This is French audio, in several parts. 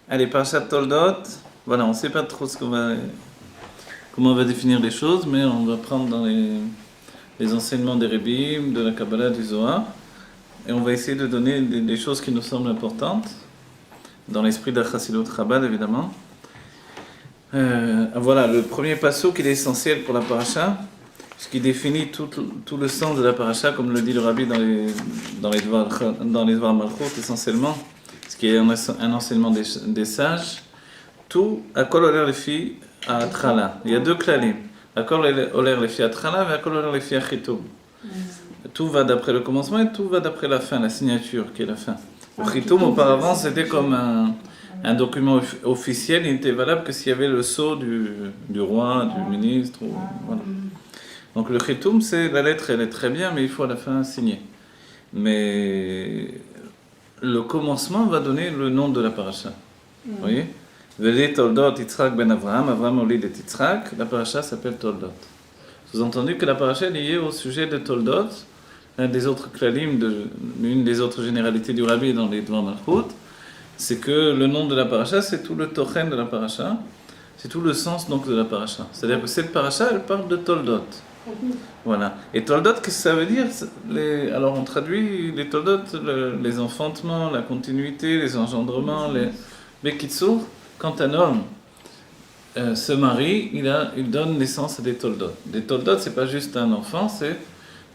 Allez, Parashat Toldot. Voilà, on ne sait pas trop comment on va définir les choses, mais on va prendre dans les enseignements des Rebbeim, de la Kabbalah, du Zohar, et on va essayer de donner des choses qui nous semblent importantes, dans l'esprit de la Chassidut Chabad, évidemment. Voilà, le premier passouk, il est essentiel pour la paracha, puisqu'il définit tout le sens de la paracha, comme le dit le Rabbi dans les Dvar Malchut, essentiellement, ce qui est un enseignement des sages. Tout, Akol Oler Lefi Atchala. Il y a deux klalim. Akol Oler Lefi Atchala et Akol Oler Lefi Achitum. Tout va d'après le commencement et tout va d'après la fin, la signature qui est la fin. Le Chitum, auparavant, c'était comme un document officiel, il n'était valable que s'il y avait le sceau du roi, du ministre. Voilà. Donc le Chitum, c'est la lettre, elle est très bien, mais il faut à la fin signer. Mais le commencement va donner le nom de la paracha. Vous voyez? Veli Toldot Yitzhak ben Avraham, Avraham Olid et Yitzhak, la paracha s'appelle Toldot. Sous-entendu que la paracha est liée au sujet de Toldot, l'un des autres klalim, l'une des autres généralités du Rabbi dans les Dvar Malchut, c'est que le nom de la paracha, c'est tout le tochen de la paracha, c'est tout le sens donc de la paracha. C'est-à-dire que cette paracha, elle parle de Toldot. Voilà. Et Toldot, qu'est-ce que ça veut dire? Alors on traduit les Toldot, les enfantements, la continuité, les engendrements, les Bekitsur. Quand un homme se marie, il donne naissance à des Toldot. Des Toldot, c'est pas juste un enfant, c'est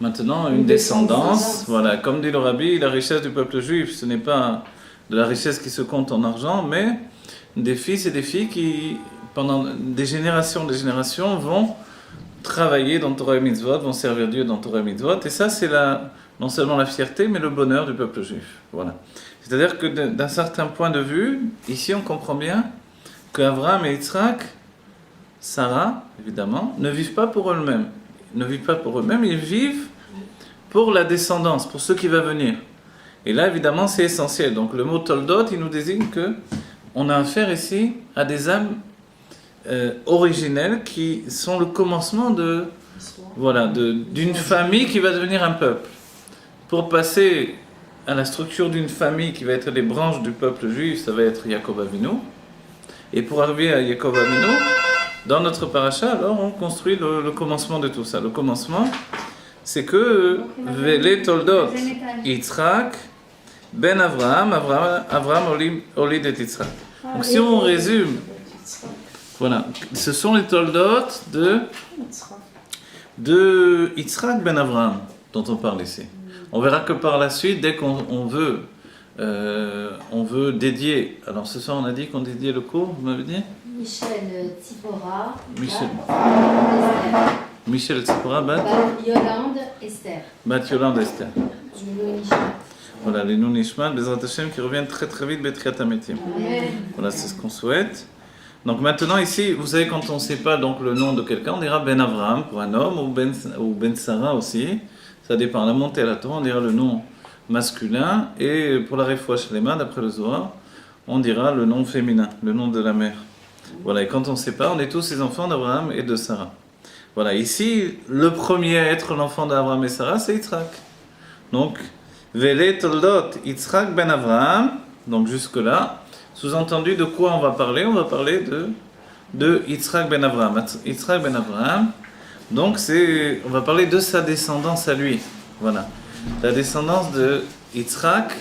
maintenant une descendance. Voilà. Comme dit le Rabbi, la richesse du peuple juif, ce n'est pas de la richesse qui se compte en argent, mais des fils et des filles qui, pendant des générations, vont travailler dans Torah et Mitzvot, vont servir Dieu dans Torah et Mitzvot, et ça c'est non seulement la fierté, mais le bonheur du peuple juif. Voilà. C'est-à-dire que d'un certain point de vue, ici on comprend bien qu'Avraham et Yitzhak, Sarah, évidemment, ne vivent pas pour eux-mêmes. Ils ne vivent pas pour eux-mêmes, ils vivent pour la descendance, pour ce qui va venir. Et là, évidemment, c'est essentiel. Donc le mot Toldot, il nous désigne qu'on a affaire ici à des âmes originelles qui sont le commencement d'une famille qui va devenir un peuple. Pour passer à la structure d'une famille qui va être les branches du peuple juif, ça va être Yaakov Avinu. Et pour arriver à Yaakov Avinu, dans notre paracha, alors on construit le commencement de tout ça. Le commencement, c'est que Vele Toldot Yitzhak ben Avraham Olid et Yitzhak. Donc si on résume, voilà, ce sont les Toldot de Yitzhak ben Avraham dont on parle ici. On verra que par la suite, dès qu'on veut dédier. Alors ce soir, on a dit qu'on dédiait le cours, vous m'avez dit Michel Tzipora. Michel Tzipora, Bat Yolande Esther. Bat Yolande Esther. Voilà, les Nun Nishmat, Bezrat Hashem qui reviennent très très vite, Betchiat HaMetim. Voilà, c'est ce qu'on souhaite. Donc maintenant ici, vous savez, quand on ne sait pas donc le nom de quelqu'un, on dira Ben Avraham pour un homme, ou Ben Sarah aussi. Ça dépend, la montée à la Torah, on dira le nom masculin, et pour la Refoua Shlema, d'après le Zohar, on dira le nom féminin, le nom de la mère. Voilà, et quand on ne sait pas, on est tous les enfants d'Abraham et de Sarah. Voilà, ici, le premier à être l'enfant d'Abraham et Sarah, c'est Yitzhak. Donc, Vele Toldot Yitzhak ben Avraham, donc jusque-là, sous-entendu de quoi on va parler? On va parler de Yitzhak ben Avraham. Yitzhak ben Avraham, donc on va parler de sa descendance à lui. Voilà. La descendance de Yitzhak,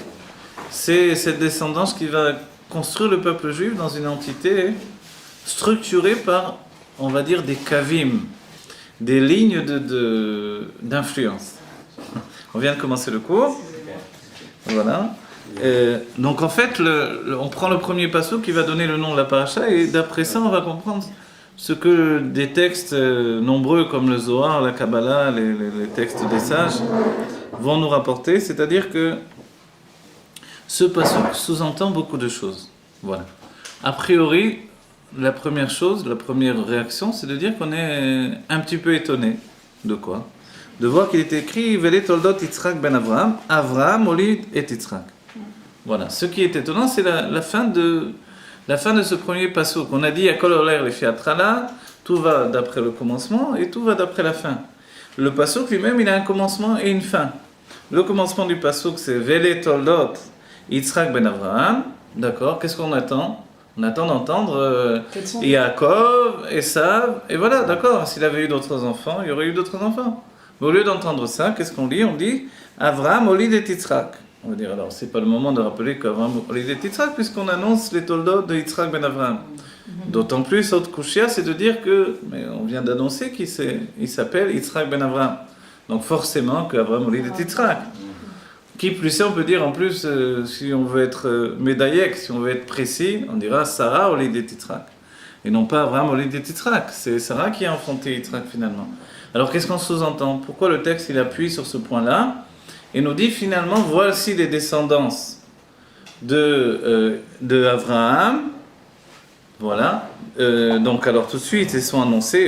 c'est cette descendance qui va construire le peuple juif dans une entité structurée par, on va dire, des kavim, des lignes d'influence. On vient de commencer le cours. Voilà. Donc en fait, on prend le premier passouk qui va donner le nom de la paracha, et d'après ça, on va comprendre ce que des textes nombreux comme le Zohar, la Kabbalah, les textes des sages vont nous rapporter, c'est-à-dire que ce passouk sous-entend beaucoup de choses. Voilà. A priori, la première réaction, c'est de dire qu'on est un petit peu étonné. De quoi? De voir qu'il est écrit Vele Toldot Yitzhak ben Avraham, Avraham Olid et Yitzhak. Voilà. Ce qui est étonnant, c'est la fin de ce premier passouk. On a dit Akol Oler Lefi Atchala, tout va d'après le commencement et tout va d'après la fin. Le passouk lui-même, il a un commencement et une fin. Le commencement du passouk, c'est Vele Toldot Yitzhak ben Avraham. D'accord, qu'est-ce qu'on attend? On attend d'entendre Quels sont Yaakov, Esav, et voilà, d'accord, s'il avait eu d'autres enfants, il y aurait eu d'autres enfants. Mais au lieu d'entendre ça, qu'est-ce qu'on lit? On dit Avram, Olid et Yitzhak. On va dire, alors, c'est pas le moment de rappeler qu'Avram, Olid et Yitzhak, puisqu'on annonce les toldot de Yitzhak ben Avram. D'autant plus, autre kushia, c'est de dire que, mais on vient d'annoncer qu'il s'appelle Yitzhak ben Avram. Donc forcément qu'Avram, Olid et Yitzhak. Qui plus est, on peut dire en plus, si on veut être médaillek, si on veut être précis, on dira Sarah Olid et Yitzhak. Et non pas Abraham Olid et Yitzhak. C'est Sarah qui a enfanté Yitzhak finalement. Alors qu'est-ce qu'on sous-entend? Pourquoi le texte il appuie sur ce point-là et nous dit finalement voici les descendances de Abraham. Voilà. Donc alors tout de suite ils sont annoncés.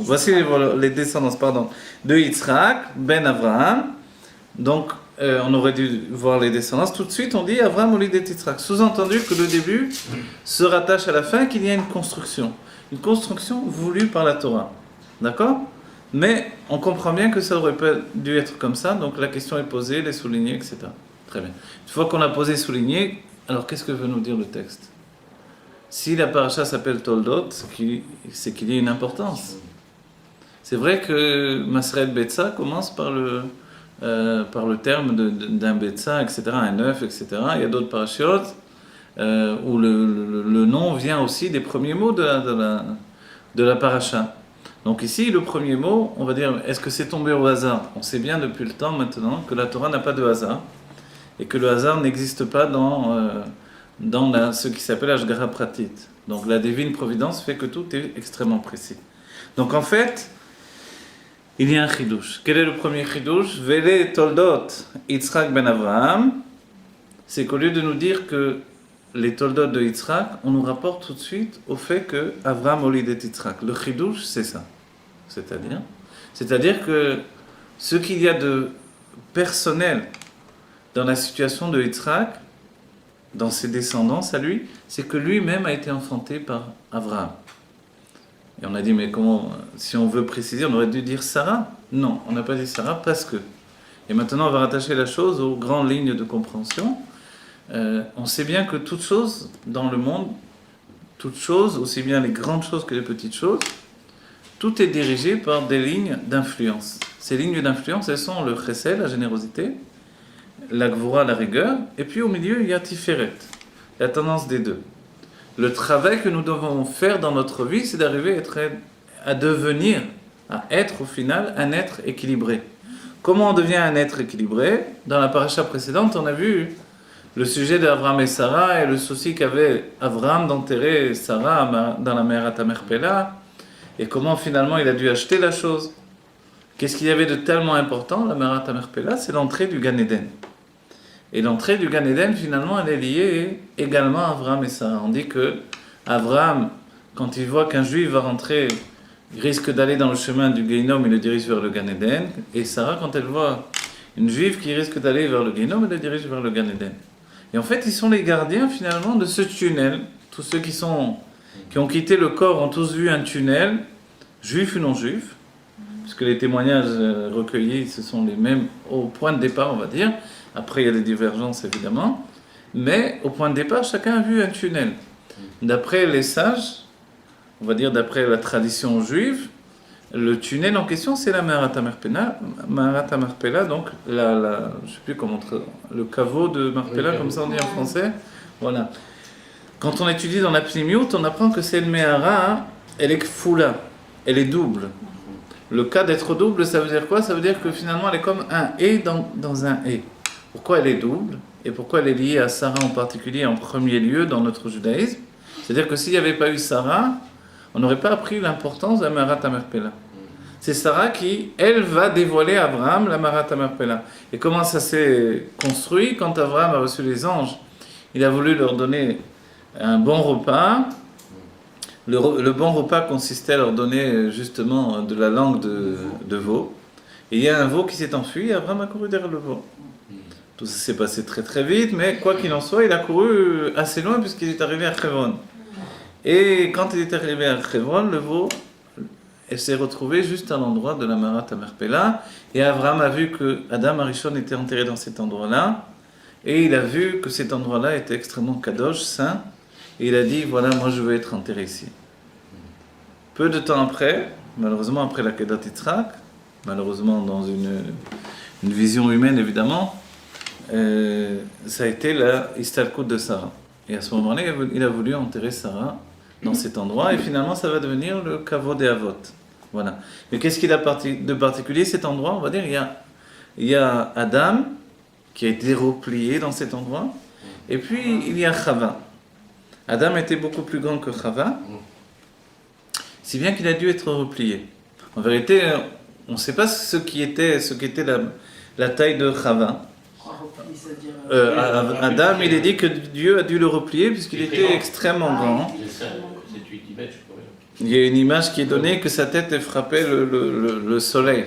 Voici les descendances de Yitzhak ben Abraham. Donc, on aurait dû voir les descendances. Tout de suite, on dit Avram Olid et Yitzhak. Sous-entendu que le début se rattache à la fin, qu'il y a une construction. Une construction voulue par la Torah. D'accord? Mais on comprend bien que ça aurait pas dû être comme ça. Donc, la question est posée, elle est soulignée, etc. Très bien. Une fois qu'on a posé, souligné, alors qu'est-ce que veut nous dire le texte? Si la paracha s'appelle Toldot, c'est qu'il y a une importance. C'est vrai que Maseret Betsa commence par le terme d'un Betsa, etc., un œuf, etc. Il y a d'autres parachiotes où le nom vient aussi des premiers mots de la paracha. Donc ici, le premier mot, on va dire, est-ce que c'est tombé au hasard? On sait bien depuis le temps maintenant que la Torah n'a pas de hasard et que le hasard n'existe pas dans ce qui s'appelle Ashgara Pratit. Donc la divine providence fait que tout est extrêmement précis. Donc en fait, il y a un chidouche. Quel est le premier chidouche? Vele toldot Yitzhak ben Avraham. C'est qu'au lieu de nous dire que les toldot de Yitzhak, on nous rapporte tout de suite au fait que Avraham Olid et Yitzhak. Le chidouche, c'est ça. C'est-à-dire que ce qu'il y a de personnel dans la situation de Yitzhak, dans ses descendants à lui, c'est que lui-même a été enfanté par Avraham. Et on a dit, mais comment, si on veut préciser, on aurait dû dire Sarah? Non, on n'a pas dit Sarah parce que. Et maintenant, on va rattacher la chose aux grandes lignes de compréhension. On sait bien que toute chose dans le monde, toute chose, aussi bien les grandes choses que les petites choses, tout est dirigé par des lignes d'influence. Ces lignes d'influence, elles sont le chesed, la générosité, la gvura, la rigueur, et puis au milieu, il y a Tiferet, la tendance des deux. Le travail que nous devons faire dans notre vie, c'est d'arriver à devenir, à être au final un être équilibré. Comment on devient un être équilibré? Dans la paracha précédente, on a vu le sujet d'Abraham et Sarah et le souci qu'avait Abraham d'enterrer Sarah dans la mer Atamerpela et comment finalement il a dû acheter la chose. Qu'est-ce qu'il y avait de tellement important, la mer Atamerpela? C'est l'entrée du Gan Eden. Et l'entrée du Gan Eden, finalement, elle est liée également à Abraham et Sarah. On dit que Abraham, quand il voit qu'un juif va rentrer, il risque d'aller dans le chemin du Guéhinom, il le dirige vers le Gan Eden. Et Sarah, quand elle voit une juive qui risque d'aller vers le Guéhinom, elle le dirige vers le Gan Eden. Et en fait, ils sont les gardiens, finalement, de ce tunnel. Tous ceux qui ont quitté le corps ont tous vu un tunnel, juifs ou non juifs, puisque les témoignages recueillis, ce sont les mêmes au point de départ, on va dire. Après, il y a des divergences, évidemment. Mais au point de départ, chacun a vu un tunnel. D'après les sages, on va dire d'après la tradition juive, le tunnel en question, c'est la Me'arat HaMarpela, donc je sais plus comment, le caveau de Marpela, comme ça on dit en français. Voilà. Quand on étudie dans la Pnimiut, on apprend que c'est le Me'ara, elle est kfoula, elle est double. Le cas d'être double, ça veut dire quoi? Ça veut dire que finalement, elle est comme un et dans un et. Pourquoi elle est double? Et pourquoi elle est liée à Sarah en particulier en premier lieu dans notre judaïsme? C'est-à-dire que s'il n'y avait pas eu Sarah, on n'aurait pas appris l'importance de la Me'arat HaMarpela. C'est Sarah qui, elle, va dévoiler à Abraham la Me'arat HaMarpela. Et comment ça s'est construit? Quand Abraham a reçu les anges, il a voulu leur donner un bon repas. Le bon repas consistait à leur donner justement de la langue de veau. Et il y a un veau qui s'est enfui et Abraham a couru derrière le veau. Tout ça s'est passé très très vite, mais quoi qu'il en soit, il a couru assez loin puisqu'il est arrivé à Hebron. Et quand il est arrivé à Hebron, le veau s'est retrouvé juste à l'endroit de la Me'arat HaMarpela. Et Abraham a vu que Adam Arishon était enterré dans cet endroit-là. Et il a vu que cet endroit-là était extrêmement kadosh, saint. et il a dit, voilà, moi je veux être enterré ici. Peu de temps après, malheureusement après la Kedat Yitzhak, malheureusement dans une vision humaine évidemment, ça a été la Istalkut de Sarah. Et à ce moment-là, il a voulu enterrer Sarah dans cet endroit, et finalement ça va devenir le Kavod des Avot. Voilà. Mais qu'est-ce qu'il a de particulier cet endroit? On va dire, il y a Adam qui a été replié dans cet endroit, et puis il y a Chava. Adam était beaucoup plus grand que Chava, si bien qu'il a dû être replié. En vérité, on ne sait pas ce qu'était la taille de Chava. Adam, il est dit que Dieu a dû le replier puisqu'il était extrêmement grand. Il y a une image qui est donnée que sa tête frappait le soleil.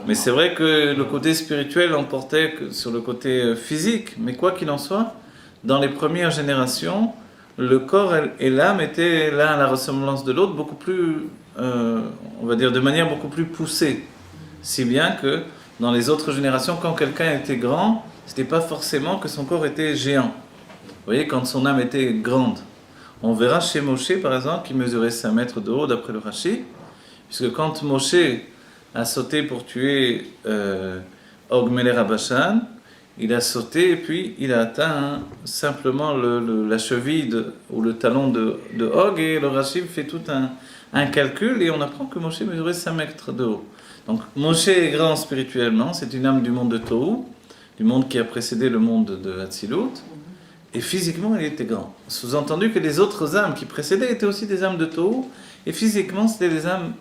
Mais c'est vrai que le côté spirituel emportait sur le côté physique. Mais quoi qu'il en soit, dans les premières générations, le corps et l'âme étaient l'un à la ressemblance de l'autre, beaucoup plus, on va dire, de manière beaucoup plus poussée. Si bien que dans les autres générations, quand quelqu'un était grand, c'était pas forcément que son corps était géant. Vous voyez, quand son âme était grande. On verra chez Moshe, par exemple, qui mesurait 5 mètres de haut, d'après le Rashi, puisque quand Moshe a sauté pour tuer Og Melech HaBashan, il a sauté et puis il a atteint simplement la cheville ou le talon de Og, et le Rashi fait tout un calcul, et on apprend que Moshe mesurait 5 mètres de haut. Donc Moshe est grand spirituellement, c'est une âme du monde de Tohu, du monde qui a précédé le monde de Hatzilut, et physiquement il était grand. Sous-entendu que les autres âmes qui précédaient étaient aussi des âmes de Tohu, et physiquement c'était des âmes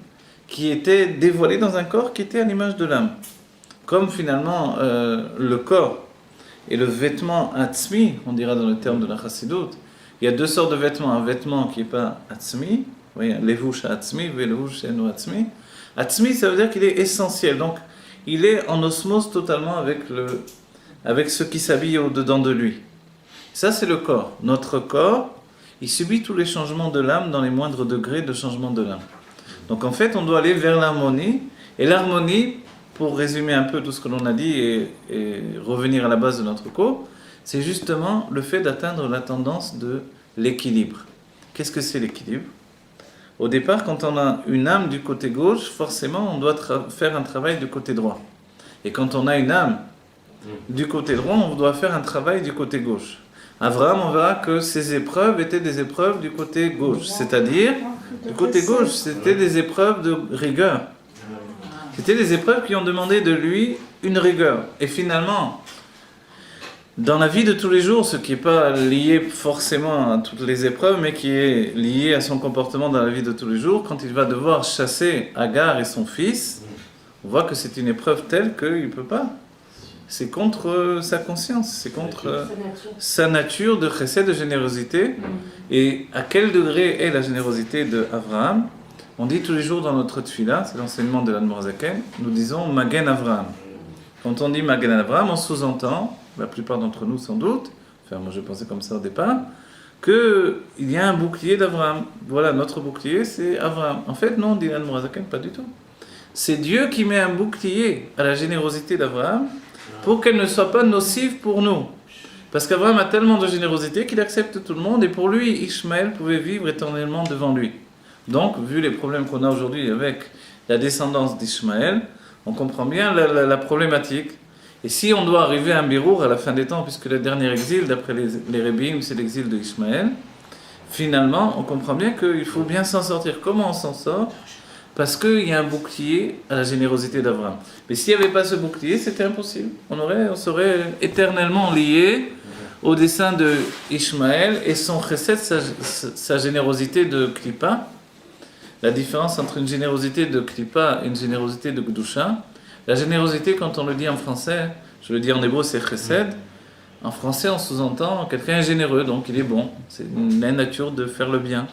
qui étaient dévoilées dans un corps qui était à l'image de l'âme. Comme finalement le corps et le vêtement Atzmi, on dira dans le terme de la Chassidut, il y a 2 sortes de vêtements, un vêtement qui n'est pas Atzmi, vous voyez, levush Atzmi, levush eno Atzmi. Atzmi, ça veut dire qu'il est essentiel, donc il est en osmose totalement avec ce qui s'habille au-dedans de lui. Ça, c'est le corps. Notre corps, il subit tous les changements de l'âme dans les moindres degrés de changement de l'âme. Donc en fait, on doit aller vers l'harmonie, et l'harmonie, pour résumer un peu tout ce que l'on a dit et revenir à la base de notre cours, c'est justement le fait d'atteindre la tendance de l'équilibre. Qu'est-ce que c'est l'équilibre? Au départ, quand on a une âme du côté gauche, forcément, on doit faire un travail du côté droit. Et quand on a une âme du côté droit, on doit faire un travail du côté gauche. Abraham, on verra que ses épreuves étaient des épreuves du côté gauche. C'est-à-dire, du côté gauche, c'était des épreuves de rigueur. C'était des épreuves qui ont demandé de lui une rigueur. Et finalement, dans la vie de tous les jours, ce qui n'est pas lié forcément à toutes les épreuves, mais qui est lié à son comportement dans la vie de tous les jours, quand il va devoir chasser Agar et son fils, on voit que c'est une épreuve telle qu'il ne peut pas. C'est contre sa conscience, c'est contre sa nature de chesed, de générosité. Et à quel degré est la générosité d'Abraham? On dit tous les jours dans notre tefila, c'est l'enseignement de l'Admor Zaken, nous disons Magen Avraham. Quand on dit Magen Avraham, on sous-entend, la plupart d'entre nous sans doute, enfin moi je pensais comme ça au départ, qu'il y a un bouclier d'Avraham. Voilà, notre bouclier c'est Avraham. En fait non, dit l'Admor Zaken, pas du tout. C'est Dieu qui met un bouclier à la générosité d'Avraham pour qu'elle ne soit pas nocive pour nous. Parce qu'Avraham a tellement de générosité qu'il accepte tout le monde, et pour lui, Ishmaël pouvait vivre éternellement devant lui. Donc, vu les problèmes qu'on a aujourd'hui avec la descendance d'Ishmaël, on comprend bien la problématique. Et si on doit arriver à un birour à la fin des temps, puisque le dernier exil, d'après les Rebbeim, c'est l'exil de Ishmaël, finalement, on comprend bien qu'il faut bien s'en sortir. Comment on s'en sort? Parce qu'il y a un bouclier à la générosité d'Abraham. Mais s'il n'y avait pas ce bouclier, c'était impossible. On serait éternellement lié au dessein de Ishmaël et son chesed, sa générosité de Klippa. La différence entre une générosité de Klippa et une générosité de Gdusha. La générosité, quand on le dit en français, je le dis en hébreu, c'est chesed. En français, on sous-entend quelqu'un est généreux, donc il est bon. C'est la nature de faire le bien.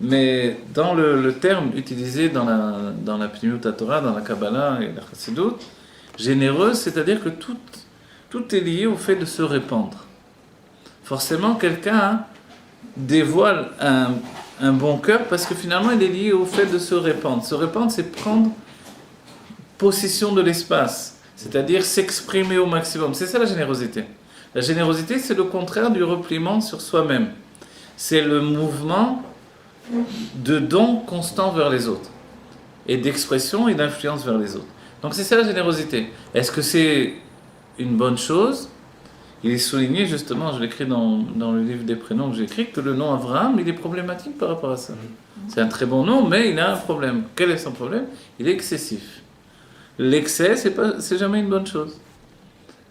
Mais dans le terme utilisé dans la Pnimiut Torah, dans la Kabbalah et la Chassidut, généreux, c'est-à-dire que tout est lié au fait de se répandre. Forcément, quelqu'un dévoile un bon cœur parce que finalement, il est lié au fait de se répandre. Se répandre, c'est prendre possession de l'espace, c'est-à-dire s'exprimer au maximum. C'est ça la générosité. La générosité, c'est le contraire du repliement sur soi-même. C'est le mouvement de don constant vers les autres, et d'expression et d'influence vers les autres. Donc c'est ça la générosité. Est-ce que c'est une bonne chose? Il est souligné justement, je l'écris dans le livre des prénoms que j'écris, que le nom Avraham, il est problématique par rapport à ça. C'est un très bon nom, mais il a un problème. Quel est son problème? Il est excessif. L'excès, c'est jamais une bonne chose.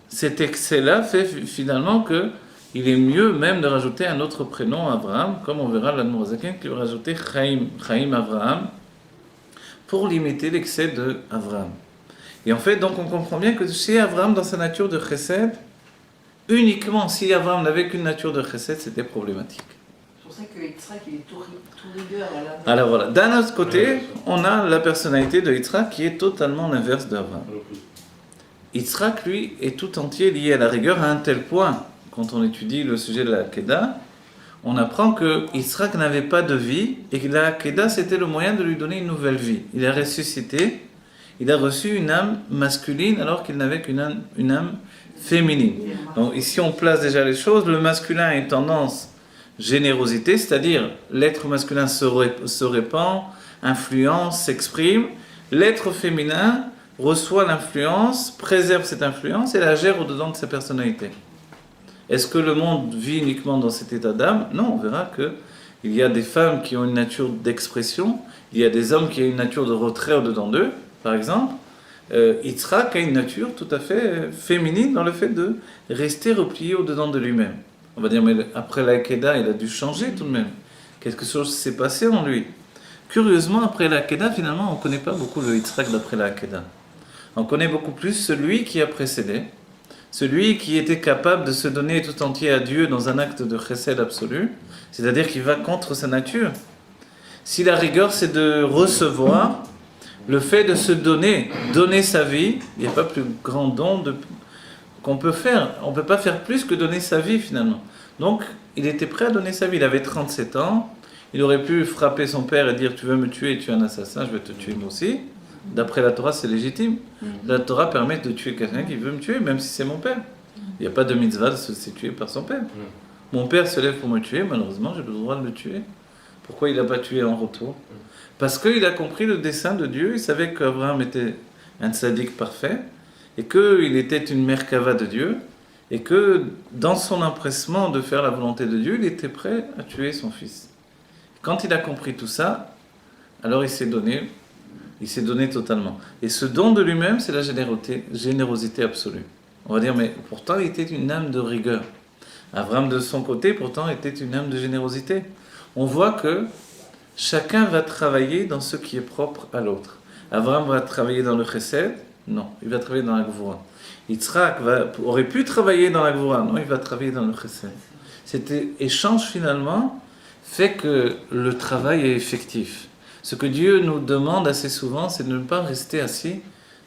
Cet excès-là fait finalement que il est mieux même de rajouter un autre prénom, Avraham, comme on verra l'Admor Zaken qui va rajouter Chaim Avraham, pour limiter l'excès de Avraham. Et en fait, donc on comprend bien que chez Avraham, dans sa nature de Chesed, uniquement si Avraham n'avait qu'une nature de Chesed, c'était problématique. C'est pour ça que Yitzhak, il est tout rigueur. Alors voilà, d'un autre côté, on a la personnalité de Yitzhak qui est totalement l'inverse d'Avraham. Yitzhak, lui, est tout entier lié à la rigueur à un tel point, quand on étudie le sujet de la Kedah, on apprend que Yitzhak n'avait pas de vie et que la Kedah c'était le moyen de lui donner une nouvelle vie. Il a ressuscité, il a reçu une âme masculine alors qu'il n'avait qu'une âme féminine. Donc ici on place déjà les choses, le masculin est tendance générosité, c'est-à-dire l'être masculin se répand, influence, s'exprime, l'être féminin reçoit l'influence, préserve cette influence et la gère au-dedans de sa personnalité. Est-ce que le monde vit uniquement dans cet état d'âme? Non, on verra qu'il y a des femmes qui ont une nature d'expression, il y a des hommes qui ont une nature de retrait au-dedans d'eux, par exemple. Yitzhak a une nature tout à fait féminine dans le fait de rester replié au-dedans de lui-même. On va dire, mais après la Kedah, il a dû changer tout de même. Quelque chose s'est passé en lui. Curieusement, après la Kedah, finalement, on ne connaît pas beaucoup le Yitzhak d'après la Kedah. On connaît beaucoup plus celui qui a précédé, celui qui était capable de se donner tout entier à Dieu dans un acte de chesed absolu, c'est-à-dire qui va contre sa nature. Si la rigueur c'est de recevoir, le fait de se donner sa vie, il n'y a pas plus grand don qu'on peut faire. On ne peut pas faire plus que donner sa vie finalement. Donc il était prêt à donner sa vie, il avait 37 ans, il aurait pu frapper son père et dire tu veux me tuer, tu es un assassin, je vais te tuer moi aussi. D'après la Torah, c'est légitime. La Torah permet de tuer quelqu'un qui veut me tuer, même si c'est mon père. Il n'y a pas de mitzvah de se faire tuer par son père. Mon père se lève pour me tuer, malheureusement, j'ai le droit de le tuer. Pourquoi il n'a pas tué en retour? Parce qu'il a compris le dessein de Dieu, il savait qu'Abraham était un tzaddik parfait, et qu'il était une merkava de Dieu, et que dans son empressement de faire la volonté de Dieu, il était prêt à tuer son fils. Quand il a compris tout ça, alors il s'est donné totalement. Et ce don de lui-même, c'est la générosité absolue. On va dire, mais pourtant, il était une âme de rigueur. Abraham, de son côté, pourtant, était une âme de générosité. On voit que chacun va travailler dans ce qui est propre à l'autre. Abraham va travailler dans le chesed? Non, il va travailler dans la gvoura. Yitzhak aurait pu travailler dans la gvoura? Non, il va travailler dans le chesed. Cet échange, finalement, fait que le travail est effectif. Ce que Dieu nous demande assez souvent, c'est de ne pas rester assis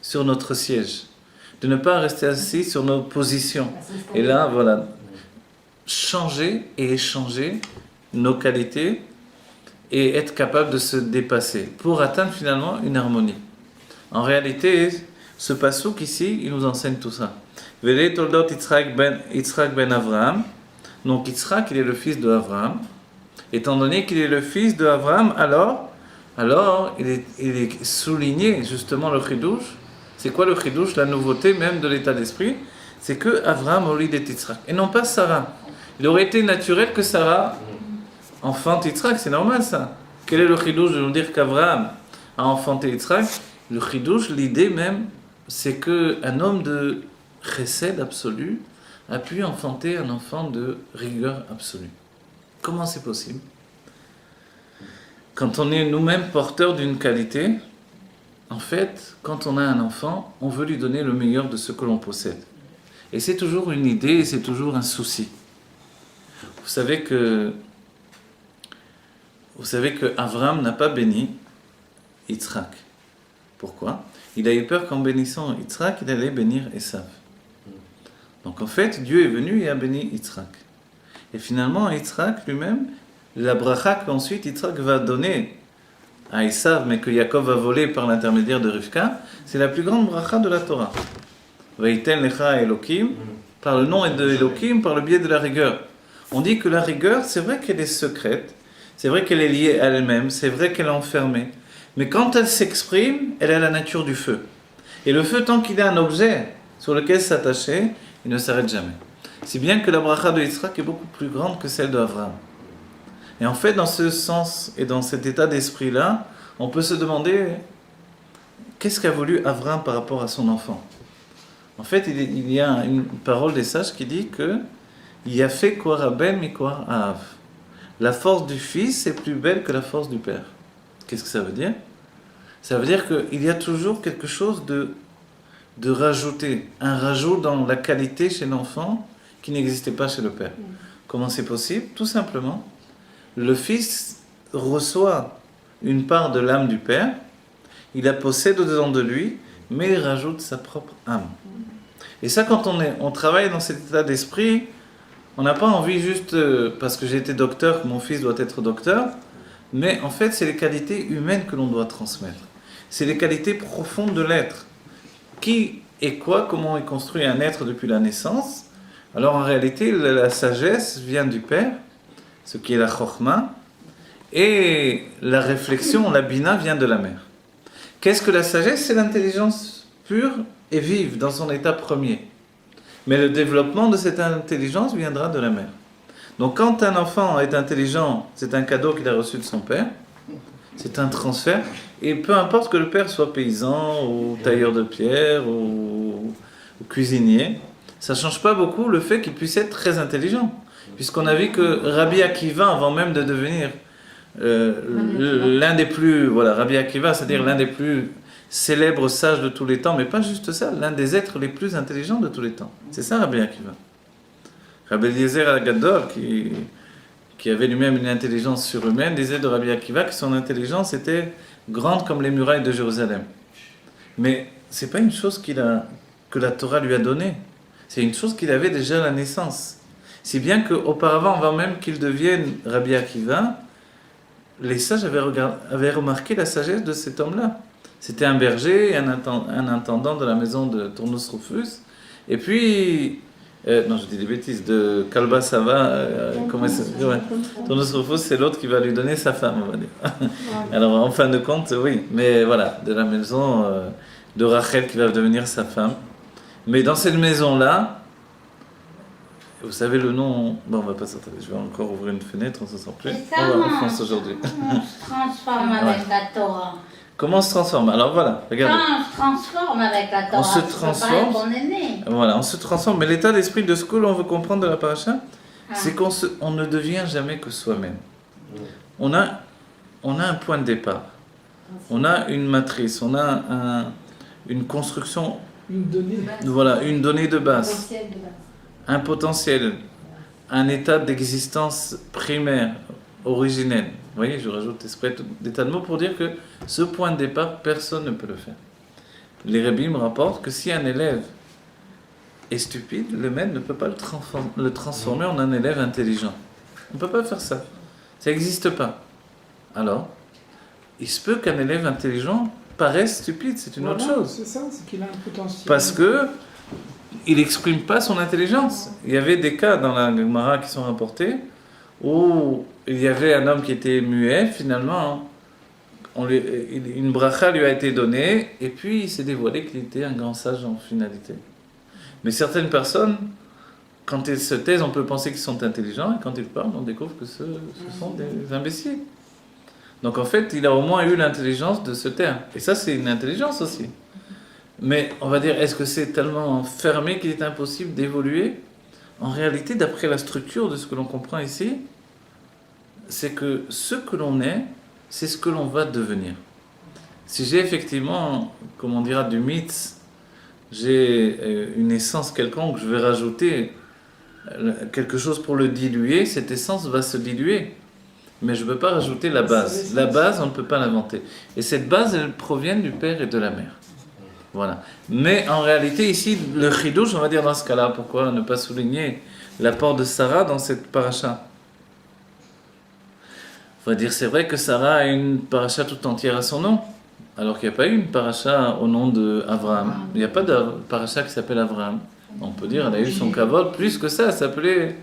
sur notre siège, de ne pas rester assis sur nos positions. Et là, voilà, changer et échanger nos qualités et être capable de se dépasser pour atteindre finalement une harmonie. En réalité, ce passouk ici, il nous enseigne tout ça. Vele toldot Yitzhak ben Avraham. Donc Yitzhak, il est le fils de Avraham. Étant donné qu'il est le fils de Avraham, alors, il est souligné justement le chidouche. C'est quoi le chidouche? La nouveauté même de l'état d'esprit, c'est que Avraham olid et Yitzhak, et non pas Sarah. Il aurait été naturel que Sarah enfante Yitzhak, c'est normal ça. Quel est le chidouche de nous dire qu'Avraham a enfanté Yitzhak? Le chidouche, l'idée même, c'est qu'un homme de chesed absolu a pu enfanter un enfant de rigueur absolue. Comment c'est possible? Quand on est nous-mêmes porteurs d'une qualité, en fait, quand on a un enfant, on veut lui donner le meilleur de ce que l'on possède. Et c'est toujours une idée, et c'est toujours un souci. Vous savez que Avraham n'a pas béni Yitzhak. Pourquoi? Il a eu peur qu'en bénissant Yitzhak, il allait bénir Esav. Donc en fait, Dieu est venu et a béni Yitzhak. Et finalement, Yitzhak lui-même, la bracha qu'ensuite Yitzhak va donner à Esav, mais que Yaakov va voler par l'intermédiaire de Rivka, c'est la plus grande bracha de la Torah. Vaïten lecha Elokim, par le nom de Elokim, par le biais de la rigueur. On dit que la rigueur, c'est vrai qu'elle est secrète, c'est vrai qu'elle est liée à elle-même, c'est vrai qu'elle est enfermée. Mais quand elle s'exprime, elle a la nature du feu. Et le feu, tant qu'il est un objet sur lequel s'attacher, il ne s'arrête jamais. Si bien que la bracha de Yitzhak est beaucoup plus grande que celle d'Abraham. Et en fait, dans ce sens et dans cet état d'esprit-là, on peut se demander qu'est-ce qu'a voulu Abraham par rapport à son enfant. En fait, il y a une parole des sages qui dit que Yafé Kora Ben Mikor Av. La force du fils est plus belle que la force du père. Qu'est-ce que ça veut dire? Ça veut dire qu'il y a toujours quelque chose de rajouter, un rajout dans la qualité chez l'enfant qui n'existait pas chez le père. Comment c'est possible? Tout simplement, le fils reçoit une part de l'âme du père, il la possède au-dedans de lui, mais il rajoute sa propre âme. Et ça, quand on travaille dans cet état d'esprit, on n'a pas envie juste parce que j'ai été docteur que mon fils doit être docteur, mais en fait, c'est les qualités humaines que l'on doit transmettre. C'est les qualités profondes de l'être. Qui est quoi? Comment est construit un être depuis la naissance? Alors en réalité, la sagesse vient du père, ce qui est la chokhma, et la réflexion, la bina, vient de la mère. Qu'est-ce que la sagesse? C'est l'intelligence pure et vive dans son état premier. Mais le développement de cette intelligence viendra de la mère. Donc quand un enfant est intelligent, c'est un cadeau qu'il a reçu de son père, c'est un transfert, et peu importe que le père soit paysan, ou tailleur de pierre, ou cuisinier, ça ne change pas beaucoup le fait qu'il puisse être très intelligent. Puisqu'on a vu que Rabbi Akiva, avant même de devenir l'un des plus, voilà, Rabbi Akiva, c'est-à-dire l'un des plus célèbres sages de tous les temps, mais pas juste ça, l'un des êtres les plus intelligents de tous les temps. C'est ça Rabbi Akiva. Rabbi Eliezer Agadol, qui avait lui-même une intelligence surhumaine, disait de Rabbi Akiva que son intelligence était grande comme les murailles de Jérusalem. Mais ce n'est pas une chose que la Torah lui a donnée, c'est une chose qu'il avait déjà à la naissance. Si bien qu'auparavant, avant même qu'il devienne Rabbi Akiva, les sages avaient remarqué la sagesse de cet homme-là. C'était un berger, un intendant de la maison de Turnus Rufus, et puis, non je dis des bêtises, de Kalba Sava, Turnus Rufus c'est l'autre qui va lui donner sa femme, on va dire. Alors en fin de compte, oui, mais voilà, de la maison de Rachel qui va devenir sa femme. Mais dans cette maison-là, vous savez le nom, bon on va pas s'attarder, je vais encore ouvrir une fenêtre, on se sent plus, on va en France aujourd'hui. On se transforme avec la Torah. Comment on se transforme? Alors voilà, regardez. Quand on se transforme avec la Torah, On se transforme. qu'on est né. Voilà, on se transforme. Mais l'état d'esprit de ce que l'on veut comprendre de la paracha, c'est qu'on ne devient jamais que soi-même. On a un point de départ. On a une matrice. On a une construction. Une donnée. Voilà, une donnée de base. Potentiel de base. Un potentiel. Un état d'existence primaire, originel. Vous voyez, je rajoute des tas de mots pour dire que ce point de départ, personne ne peut le faire. Les rabbis me rapportent que si un élève est stupide, le maître ne peut pas le transformer en un élève intelligent. On ne peut pas faire ça. Ça n'existe pas. Alors, il se peut qu'un élève intelligent paraisse stupide, c'est une autre chose. C'est ça, c'est qu'il a un potentiel. Parce que il n'exprime pas son intelligence. Il y avait des cas dans la Gemara qui sont rapportés où il y avait un homme qui était muet, finalement, une bracha lui a été donnée, et puis il s'est dévoilé qu'il était un grand sage en finalité. Mais certaines personnes, quand ils se taisent, on peut penser qu'ils sont intelligents, et quand ils parlent, on découvre que ce sont des imbéciles. Donc en fait, il a au moins eu l'intelligence de se taire. Et ça, c'est une intelligence aussi. Mais on va dire, est-ce que c'est tellement fermé qu'il est impossible d'évoluer? En réalité, d'après la structure de ce que l'on comprend ici, c'est que ce que l'on est, c'est ce que l'on va devenir. Si j'ai effectivement, comme on dira, du mythe, j'ai une essence quelconque, je vais rajouter quelque chose pour le diluer, cette essence va se diluer. Mais je ne peux pas rajouter la base. La base, on ne peut pas l'inventer. Et cette base, elle provient du père et de la mère. Voilà. Mais en réalité, ici, le chidouche, on va dire dans ce cas-là, pourquoi ne pas souligner l'apport de Sarah dans cette paracha? On va dire, c'est vrai que Sarah a une paracha tout entière à son nom, alors qu'il n'y a pas eu une paracha au nom d'Abraham. Il n'y a pas de paracha qui s'appelle Abraham. On peut dire, elle a eu son kavod, plus que ça, elle s'appelait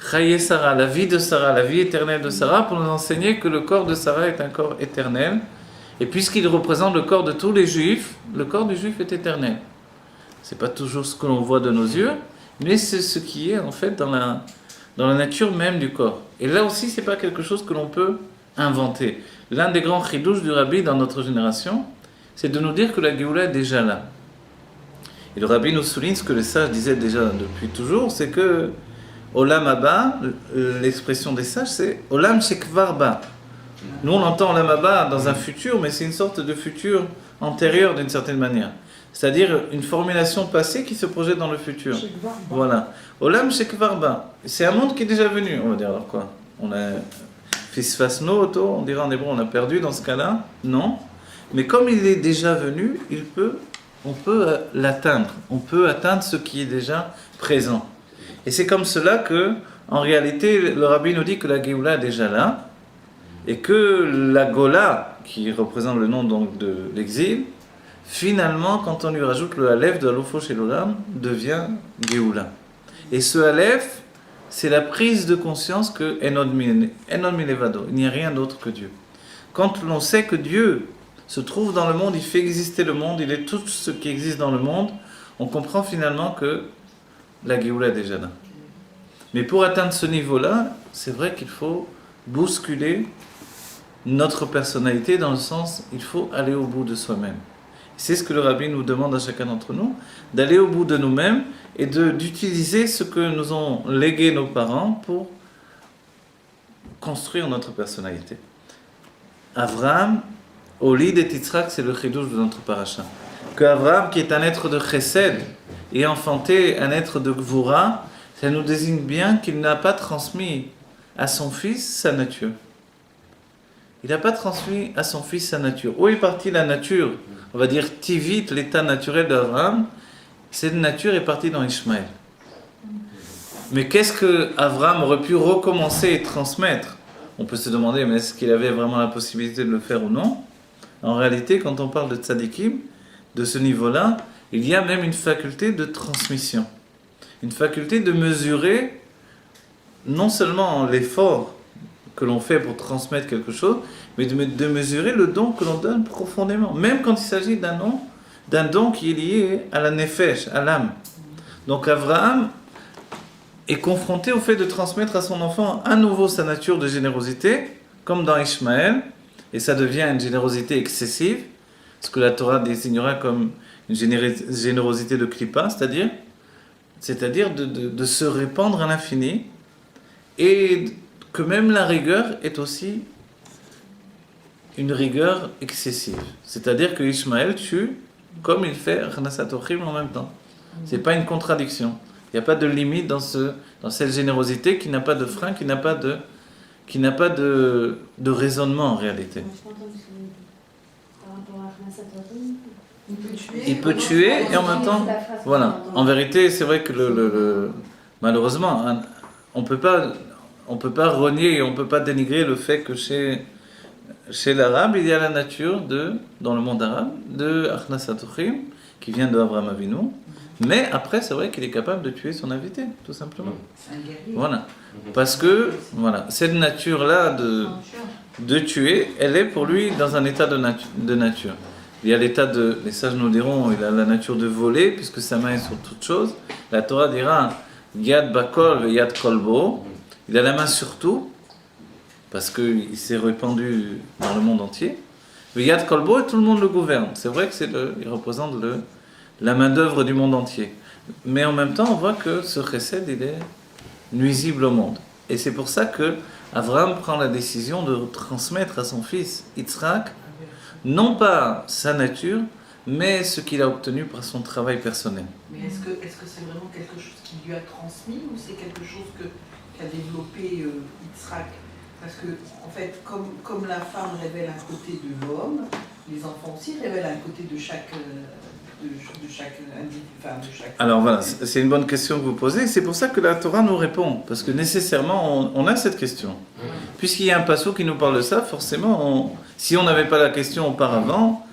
Chaye Sarah, la vie de Sarah, la vie éternelle de Sarah, pour nous enseigner que le corps de Sarah est un corps éternel. Et puisqu'il représente le corps de tous les juifs, le corps du juif est éternel. C'est pas toujours ce que l'on voit de nos yeux, mais c'est ce qui est en fait dans la nature même du corps. Et là aussi, c'est pas quelque chose que l'on peut inventer. L'un des grands chidouches du Rabbi dans notre génération, c'est de nous dire que la Géoula est déjà là. Et le Rabbi nous souligne ce que les sages disaient déjà depuis toujours, c'est que Olam Haba, l'expression des sages, c'est Olam Shekvar Ba. Nous, on entend Olam Haba dans un futur, mais c'est une sorte de futur antérieur d'une certaine manière. C'est-à-dire une formulation passée qui se projette dans le futur. Voilà. Olam Shekvar Ba. C'est un monde qui est déjà venu. On va dire alors quoi? On a Fisfasno auto, on dirait en hébreu, on a perdu dans ce cas-là? Non. Mais comme il est déjà venu, on peut l'atteindre. On peut atteindre ce qui est déjà présent. Et c'est comme cela que, en réalité, le Rabbi nous dit que la Géoula est déjà là, et que la Gola, qui représente le nom donc de l'exil, finalement, quand on lui rajoute le Aleph de Alofo chez l'Olam, devient Géoula. Et ce Aleph, c'est la prise de conscience que Enod Milevado, il n'y a rien d'autre que Dieu. Quand l'on sait que Dieu se trouve dans le monde, il fait exister le monde, il est tout ce qui existe dans le monde, on comprend finalement que la Géoula est déjà là. Mais pour atteindre ce niveau-là, c'est vrai qu'il faut bousculer notre personnalité dans le sens, il faut aller au bout de soi-même. C'est ce que le Rabbi nous demande à chacun d'entre nous, d'aller au bout de nous-mêmes et d'utiliser ce que nous ont légué nos parents pour construire notre personnalité. Avraham, Olid et Yitzhak, c'est le chidouche de notre paracha. Que Avraham, qui est un être de chesed, et enfanté un être de Gvura, ça nous désigne bien qu'il n'a pas transmis à son fils sa nature. Il n'a pas transmis à son fils sa nature. Où est partie la nature? On va dire tivit, l'état naturel d'Avraham. Cette nature est partie dans Ishmaël. Mais qu'est-ce que Avraham aurait pu recommencer et transmettre? On peut se demander, mais est-ce qu'il avait vraiment la possibilité de le faire ou non? En réalité, quand on parle de tzadikim, de ce niveau-là, il y a même une faculté de transmission. Une faculté de mesurer non seulement l'effort que l'on fait pour transmettre quelque chose, mais de mesurer le don que l'on donne profondément. Même quand il s'agit d'un don qui est lié à la nefesh, à l'âme. Donc Avraham est confronté au fait de transmettre à son enfant à nouveau sa nature de générosité, comme dans Ishmaël, et ça devient une générosité excessive, ce que la Torah désignera comme une générosité de klipa, c'est-à-dire de se répandre à l'infini, et que même la rigueur est aussi une rigueur excessive. C'est-à-dire que Ishmaël tue comme il fait Achnasat Ochim en même temps. C'est pas une contradiction. Il n'y a pas de limite dans cette générosité qui n'a pas de frein, qui n'a pas de raisonnement en réalité. Il peut tuer et en même temps, voilà. En vérité, c'est vrai que malheureusement, on peut pas renier et on peut pas dénigrer le fait que chez l'arabe, il y a la nature dans le monde arabe, de Achnasat Ochim, qui vient de Avraham Avinu. Mais après, c'est vrai qu'il est capable de tuer son invité, tout simplement. Voilà. Parce que, voilà, cette nature-là de tuer, elle est pour lui dans un état de nature. Il y a l'état les sages nous diront, il a la nature de voler, puisque sa main est sur toute chose. La Torah dira, Yad Bakol ve Yad Kolbo. Il a la main sur tout, parce qu'il s'est répandu dans le monde entier. Ve Yad Kolbo, et tout le monde le gouverne. C'est vrai qu'il représente la main-d'œuvre du monde entier. Mais en même temps, on voit que ce chesed, il est nuisible au monde. Et c'est pour ça que Avraham prend la décision de transmettre à son fils Yitzhak, non pas sa nature, mais ce qu'il a obtenu par son travail personnel. Mais est-ce que c'est vraiment quelque chose qu'il lui a transmis ou c'est quelque chose qu'a développé Yitzhak? Parce que, en fait, comme la femme révèle un côté de l'homme, les enfants aussi révèlent un côté de chaque individu, de chaque... Alors voilà, c'est une bonne question que vous posez, c'est pour ça que la Torah nous répond, parce que nécessairement on a cette question. Puisqu'il y a un passage qui nous parle de ça, forcément, si on n'avait pas la question auparavant,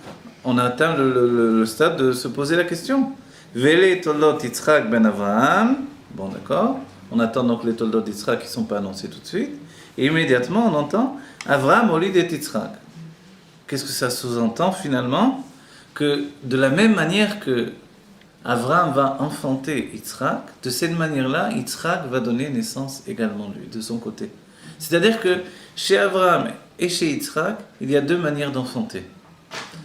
on a atteint le stade de se poser la question. Vele tolot Yitzhak ben Avraham, bon d'accord, On attend donc les Toldot d'Yitzhak qui ne sont pas annoncés tout de suite. Et immédiatement, on entend Avraham Olid et Yitzhak. Qu'est-ce que ça sous-entend finalement? Que de la même manière que Avraham va enfanter Yitzhak, de cette manière-là, Yitzhak va donner naissance également lui, de son côté. C'est-à-dire que chez Avraham et chez Yitzhak, il y a deux manières d'enfanter.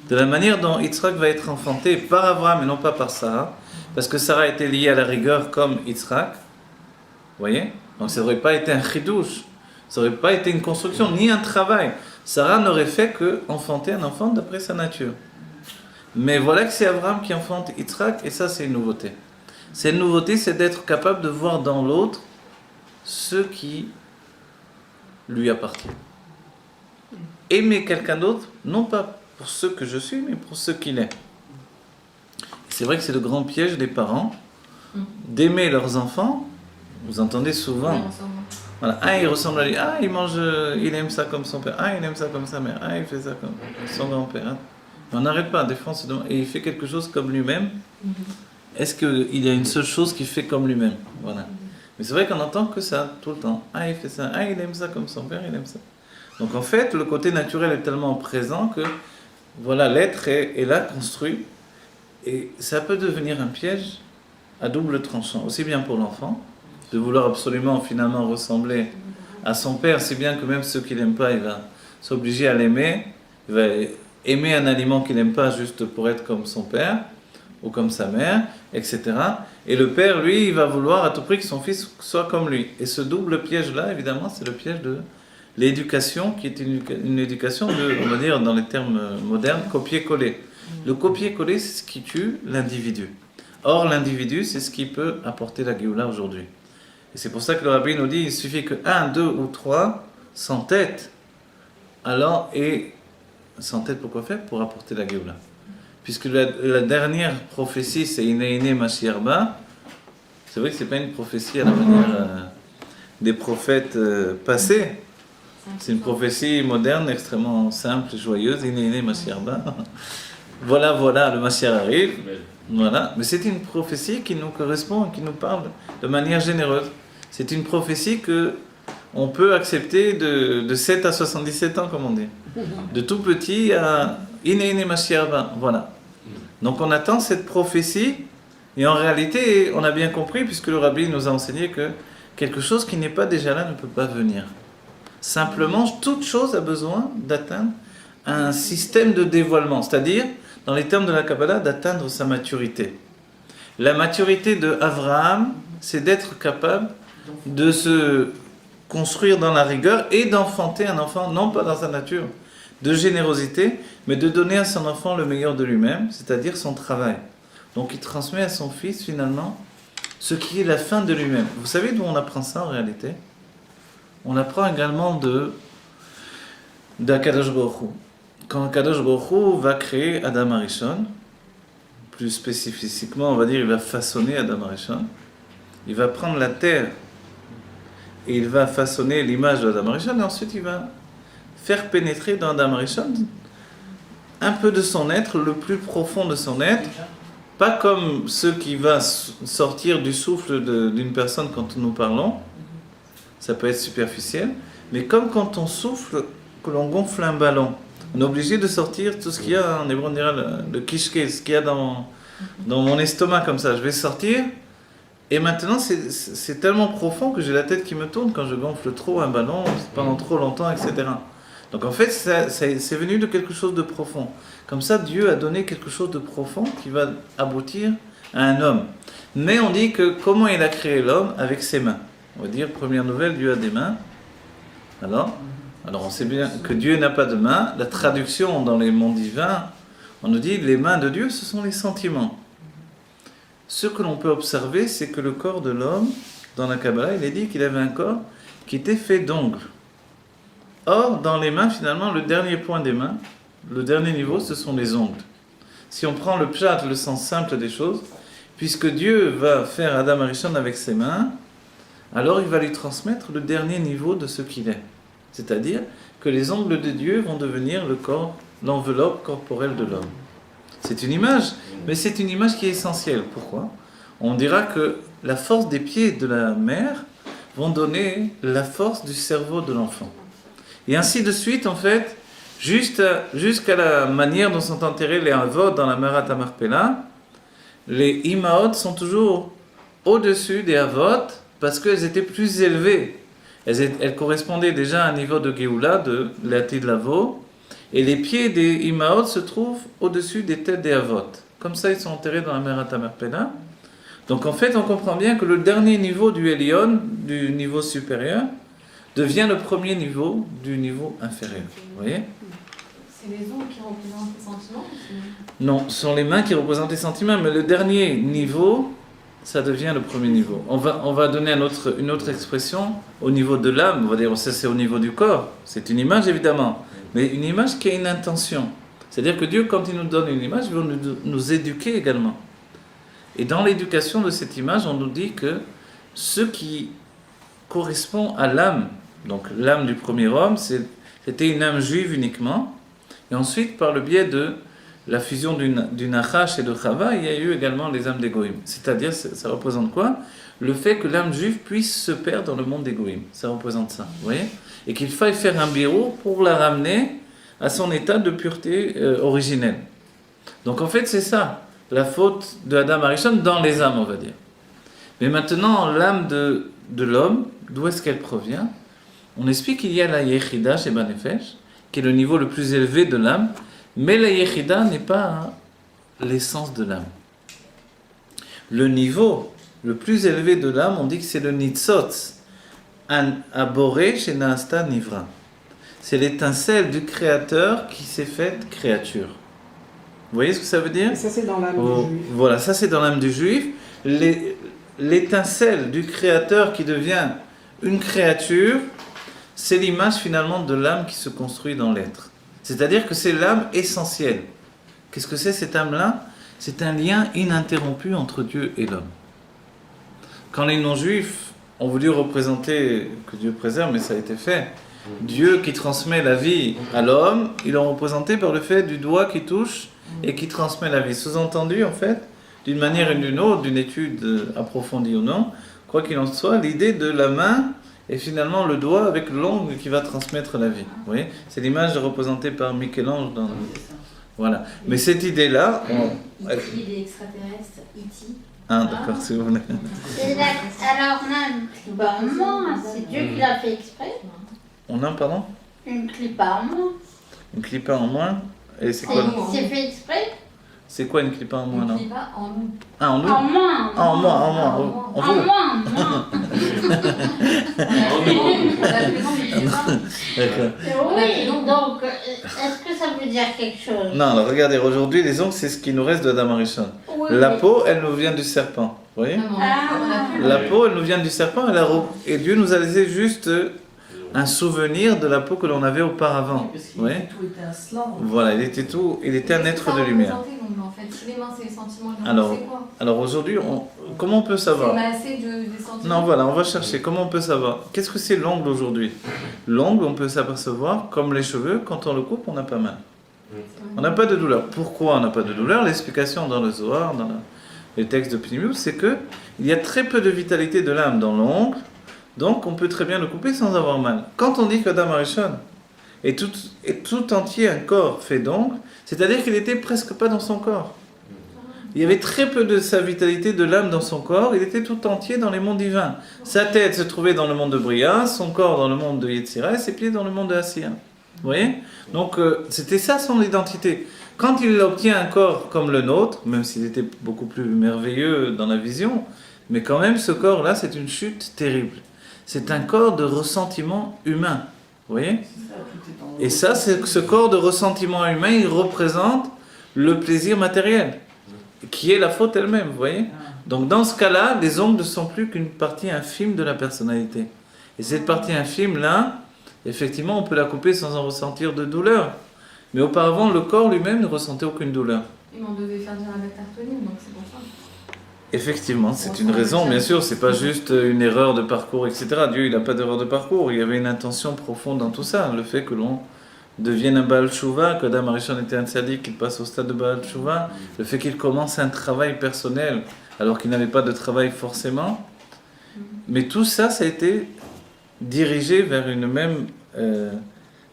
De la manière dont Yitzhak va être enfanté par Avraham et non pas par Sarah, parce que Sarah était liée à la rigueur comme Yitzhak, vous voyez? Donc ça n'aurait pas été un chidouche, ça n'aurait pas été une construction, ni un travail. Sarah n'aurait fait que enfanter un enfant d'après sa nature. Mais voilà que c'est Abraham qui enfante Yitzhak, et ça c'est une nouveauté. Cette nouveauté, c'est d'être capable de voir dans l'autre ce qui lui appartient. Aimer quelqu'un d'autre, non pas pour ce que je suis, mais pour ce qu'il est. C'est vrai que c'est le grand piège des parents, d'aimer leurs enfants. Vous entendez souvent, voilà, ah il ressemble à lui, ah il mange, il aime ça comme son père, ah il aime ça comme sa mère, ah il fait ça comme son grand-père. Hein. On n'arrête pas, des fois on se demande, et il fait quelque chose comme lui-même. Est-ce qu'il y a une seule chose qu'il fait comme lui-même? Voilà. Mais c'est vrai qu'on n'entend que ça tout le temps. Ah il fait ça, ah il aime ça comme son père, il aime ça. Donc en fait, le côté naturel est tellement présent que voilà, l'être est là, construit, et ça peut devenir un piège à double tranchant, aussi bien pour l'enfant, de vouloir absolument finalement ressembler à son père, si bien que même ceux qui n'aiment pas, il va s'obliger à l'aimer, il va aimer un aliment qu'il n'aime pas juste pour être comme son père, ou comme sa mère, etc. Et le père, lui, il va vouloir à tout prix que son fils soit comme lui. Et ce double piège-là, évidemment, c'est le piège de l'éducation, qui est une éducation de, on va dire dans les termes modernes, copier-coller. Le copier-coller, c'est ce qui tue l'individu. Or, l'individu, c'est ce qui peut apporter la Géoula aujourd'hui. Et c'est pour ça que le Rabbi nous dit, il suffit que 1, 2 ou 3 s'entêtent, alors, et s'entêtent pour quoi faire? Pour apporter la Géoula. Puisque la dernière prophétie, c'est Iné Mashiach Ba. C'est vrai que ce n'est pas une prophétie à la manière des prophètes passés. C'est une prophétie moderne, extrêmement simple et joyeuse. Iné Mashiach Ba. Voilà, le Mashiach arrive. Voilà. Mais c'est une prophétie qui nous correspond, qui nous parle de manière généreuse. C'est une prophétie que on peut accepter de 7 à 77 ans, comme on dit. De tout petit à Iné Mashiach Ba. Voilà. Donc on attend cette prophétie, et en réalité, on a bien compris, puisque le Rabbi nous a enseigné que quelque chose qui n'est pas déjà là ne peut pas venir. Simplement, toute chose a besoin d'atteindre un système de dévoilement, c'est-à-dire, dans les termes de la Kabbalah, d'atteindre sa maturité. La maturité de Avraham, c'est d'être capable de se construire dans la rigueur et d'enfanter un enfant, non pas dans sa nature de générosité, mais de donner à son enfant le meilleur de lui-même, c'est-à-dire son travail. Donc il transmet à son fils finalement ce qui est la fin de lui-même. Vous savez d'où on apprend ça en réalité? On apprend également d'Akadosh Baruch Hu. Quand Akadosh Baruch Hu va créer Adam Arishon, plus spécifiquement on va dire il va façonner Adam Arishon, il va prendre la terre et il va façonner l'image de Adam Arishon, et ensuite il va faire pénétrer dans Adam Arishon un peu de son être, le plus profond de son être, pas comme ce qui va sortir du souffle d'une personne quand nous parlons, ça peut être superficiel, mais comme quand on souffle, que l'on gonfle un ballon, on est obligé de sortir tout ce qu'il y a, en hébreu on dira le kishke, ce qu'il y a dans mon estomac comme ça, je vais sortir, et maintenant c'est tellement profond que j'ai la tête qui me tourne quand je gonfle trop un ballon pendant trop longtemps, etc. Donc en fait, c'est venu de quelque chose de profond. Comme ça, Dieu a donné quelque chose de profond qui va aboutir à un homme. Mais on dit que comment il a créé l'homme? Avec ses mains. On va dire, première nouvelle, Dieu a des mains. Alors on sait bien que Dieu n'a pas de mains. La traduction dans les mondes divins, on nous dit les mains de Dieu, ce sont les sentiments. Ce que l'on peut observer, c'est que le corps de l'homme, dans la Kabbalah, il est dit qu'il avait un corps qui était fait d'ongles. Or, dans les mains, finalement, le dernier point des mains, le dernier niveau, ce sont les ongles. Si on prend le pshat, le sens simple des choses, puisque Dieu va faire Adam Arishon avec ses mains, alors il va lui transmettre le dernier niveau de ce qu'il est. C'est-à-dire que les ongles de Dieu vont devenir le corps, l'enveloppe corporelle de l'homme. C'est une image, mais c'est une image qui est essentielle. Pourquoi? On dira que la force des pieds de la mère vont donner la force du cerveau de l'enfant. Et ainsi de suite, en fait, jusqu'à la manière dont sont enterrés les avot dans la Merat HaMarpela, les imaot sont toujours au-dessus des avot parce qu'elles étaient plus élevées. Elles correspondaient déjà à un niveau de Géoula, de l'Atid Lavo, et les pieds des imaot se trouvent au-dessus des têtes des avot. Comme ça, ils sont enterrés dans la Merat HaMarpela. Donc en fait, on comprend bien que le dernier niveau du Elion, du niveau supérieur, devient le premier niveau du niveau inférieur. Vous voyez ? C'est les ongles qui représentent les sentiments ou c'est... Non, ce sont les mains qui représentent les sentiments, mais le dernier niveau, ça devient le premier niveau. On va donner une autre expression au niveau de l'âme, on va dire ça c'est au niveau du corps. C'est une image évidemment, mais une image qui a une intention. C'est-à-dire que Dieu, quand il nous donne une image, il veut nous éduquer également. Et dans l'éducation de cette image, on nous dit que ce qui correspond à l'âme, donc l'âme du premier homme, c'était une âme juive uniquement. Et ensuite, par le biais de la fusion du Nachash et de Chava, il y a eu également les âmes des Goïm. C'est-à-dire, ça représente quoi ? Le fait que l'âme juive puisse se perdre dans le monde des Goïm. Ça représente ça, vous voyez ? Et qu'il faille faire un birou pour la ramener à son état de pureté originelle. Donc en fait, c'est ça, la faute de Adam Arishon dans les âmes, on va dire. Mais maintenant, l'âme de l'homme, d'où est-ce qu'elle provient ? On explique qu'il y a la Yechida chez Banefesh, qui est le niveau le plus élevé de l'âme, mais la Yechida n'est pas l'essence de l'âme. Le niveau le plus élevé de l'âme, on dit que c'est le Nitzotz, an aboré chez Naasta Nivra. C'est l'étincelle du Créateur qui s'est faite créature. Vous voyez ce que ça veut dire ? Et ça, c'est dans l'âme du juif. Voilà, ça c'est dans l'âme du juif. L'étincelle du Créateur qui devient une créature, c'est l'image finalement de l'âme qui se construit dans l'être. C'est-à-dire que c'est l'âme essentielle. Qu'est-ce que c'est cette âme-là ? C'est un lien ininterrompu entre Dieu et l'homme. Quand les non-juifs ont voulu représenter, que Dieu préserve, mais ça a été fait, Dieu qui transmet la vie à l'homme, ils l'ont représenté par le fait du doigt qui touche et qui transmet la vie. Sous-entendu, en fait, d'une manière ou d'une autre, d'une étude approfondie ou non, quoi qu'il en soit, l'idée de la main est finalement le doigt avec l'ongle qui va transmettre la vie. Vous voyez ? C'est l'image représentée par Michel-Ange dans... Voilà. Mais cette idée-là... E.T. des extraterrestres, E.T. Ah, d'accord, si vous voulez. Alors, on a une clipa en moins, c'est Dieu qui l'a fait exprès. On a, pardon ? Une clipa en moins. Une clipa en moins. Et c'est quoi ? C'est fait exprès. C'est quoi une clipa en moins, On non ? dit pas en nous. Ah, en nous ? En moins. Ah, en moi, en moi. En En vous. moins. D'accord. Oui, donc, est-ce que ça veut dire quelque chose? Non, alors regardez, aujourd'hui, les ongles, c'est ce qui nous reste de Adam Arishon. Oui, La oui. peau, elle nous vient du serpent. Vous voyez ? Ah. La peau, elle nous vient du serpent et Dieu nous a laissé juste un souvenir de la peau que l'on avait auparavant. Parce qu'il Vous voyez ? était tout étincelant. Voilà, il était un être de lumière. En fait, si les mains c'est les sentiments, Alors, c'est quoi? Alors aujourd'hui, comment on peut C'est savoir ? massé des sentiments. Non, voilà, on va chercher. Comment on peut savoir ? Qu'est-ce que c'est l'ongle aujourd'hui ? L'ongle, on peut s'apercevoir, comme les cheveux, quand on le coupe, on n'a pas mal. On n'a pas de douleur. Pourquoi on n'a pas de douleur ? L'explication dans le Zohar, dans les textes de Pnimius, c'est que il y a très peu de vitalité de l'âme dans l'ongle, donc on peut très bien le couper sans avoir mal. Quand on dit qu'Adam Arishon est tout entier un corps fait d'ongles, c'est-à-dire qu'il n'était presque pas dans son corps. Il y avait très peu de sa vitalité de l'âme dans son corps, il était tout entier dans les mondes divins. Sa tête se trouvait dans le monde de Bria, son corps dans le monde de Yetzira et ses pieds dans le monde de Asiya. Vous voyez ? Donc c'était ça son identité. Quand il obtient un corps comme le nôtre, même s'il était beaucoup plus merveilleux dans la vision, mais quand même ce corps-là c'est une chute terrible. C'est un corps de ressentiment humain. Vous voyez ? Et ça, ce corps de ressentiment humain, il représente le plaisir matériel, qui est la faute elle-même, vous voyez ? Donc dans ce cas-là, les ongles ne sont plus qu'une partie infime de la personnalité. Et cette partie infime-là, effectivement, on peut la couper sans en ressentir de douleur. Mais auparavant, le corps lui-même ne ressentait aucune douleur. Mais on devait faire dire la bactartonine, donc c'est pour ça. Effectivement, c'est une raison, bien sûr, c'est pas juste une erreur de parcours, etc. Dieu, il n'a pas d'erreur de parcours, il y avait une intention profonde dans tout ça, le fait que l'on devienne un Baal Tshuva, qu'Adam Arishon était un tzaddik, qu'il passe au stade de Baal Tshuva, le fait qu'il commence un travail personnel, alors qu'il n'avait pas de travail forcément, Mais tout ça, ça a été dirigé vers une même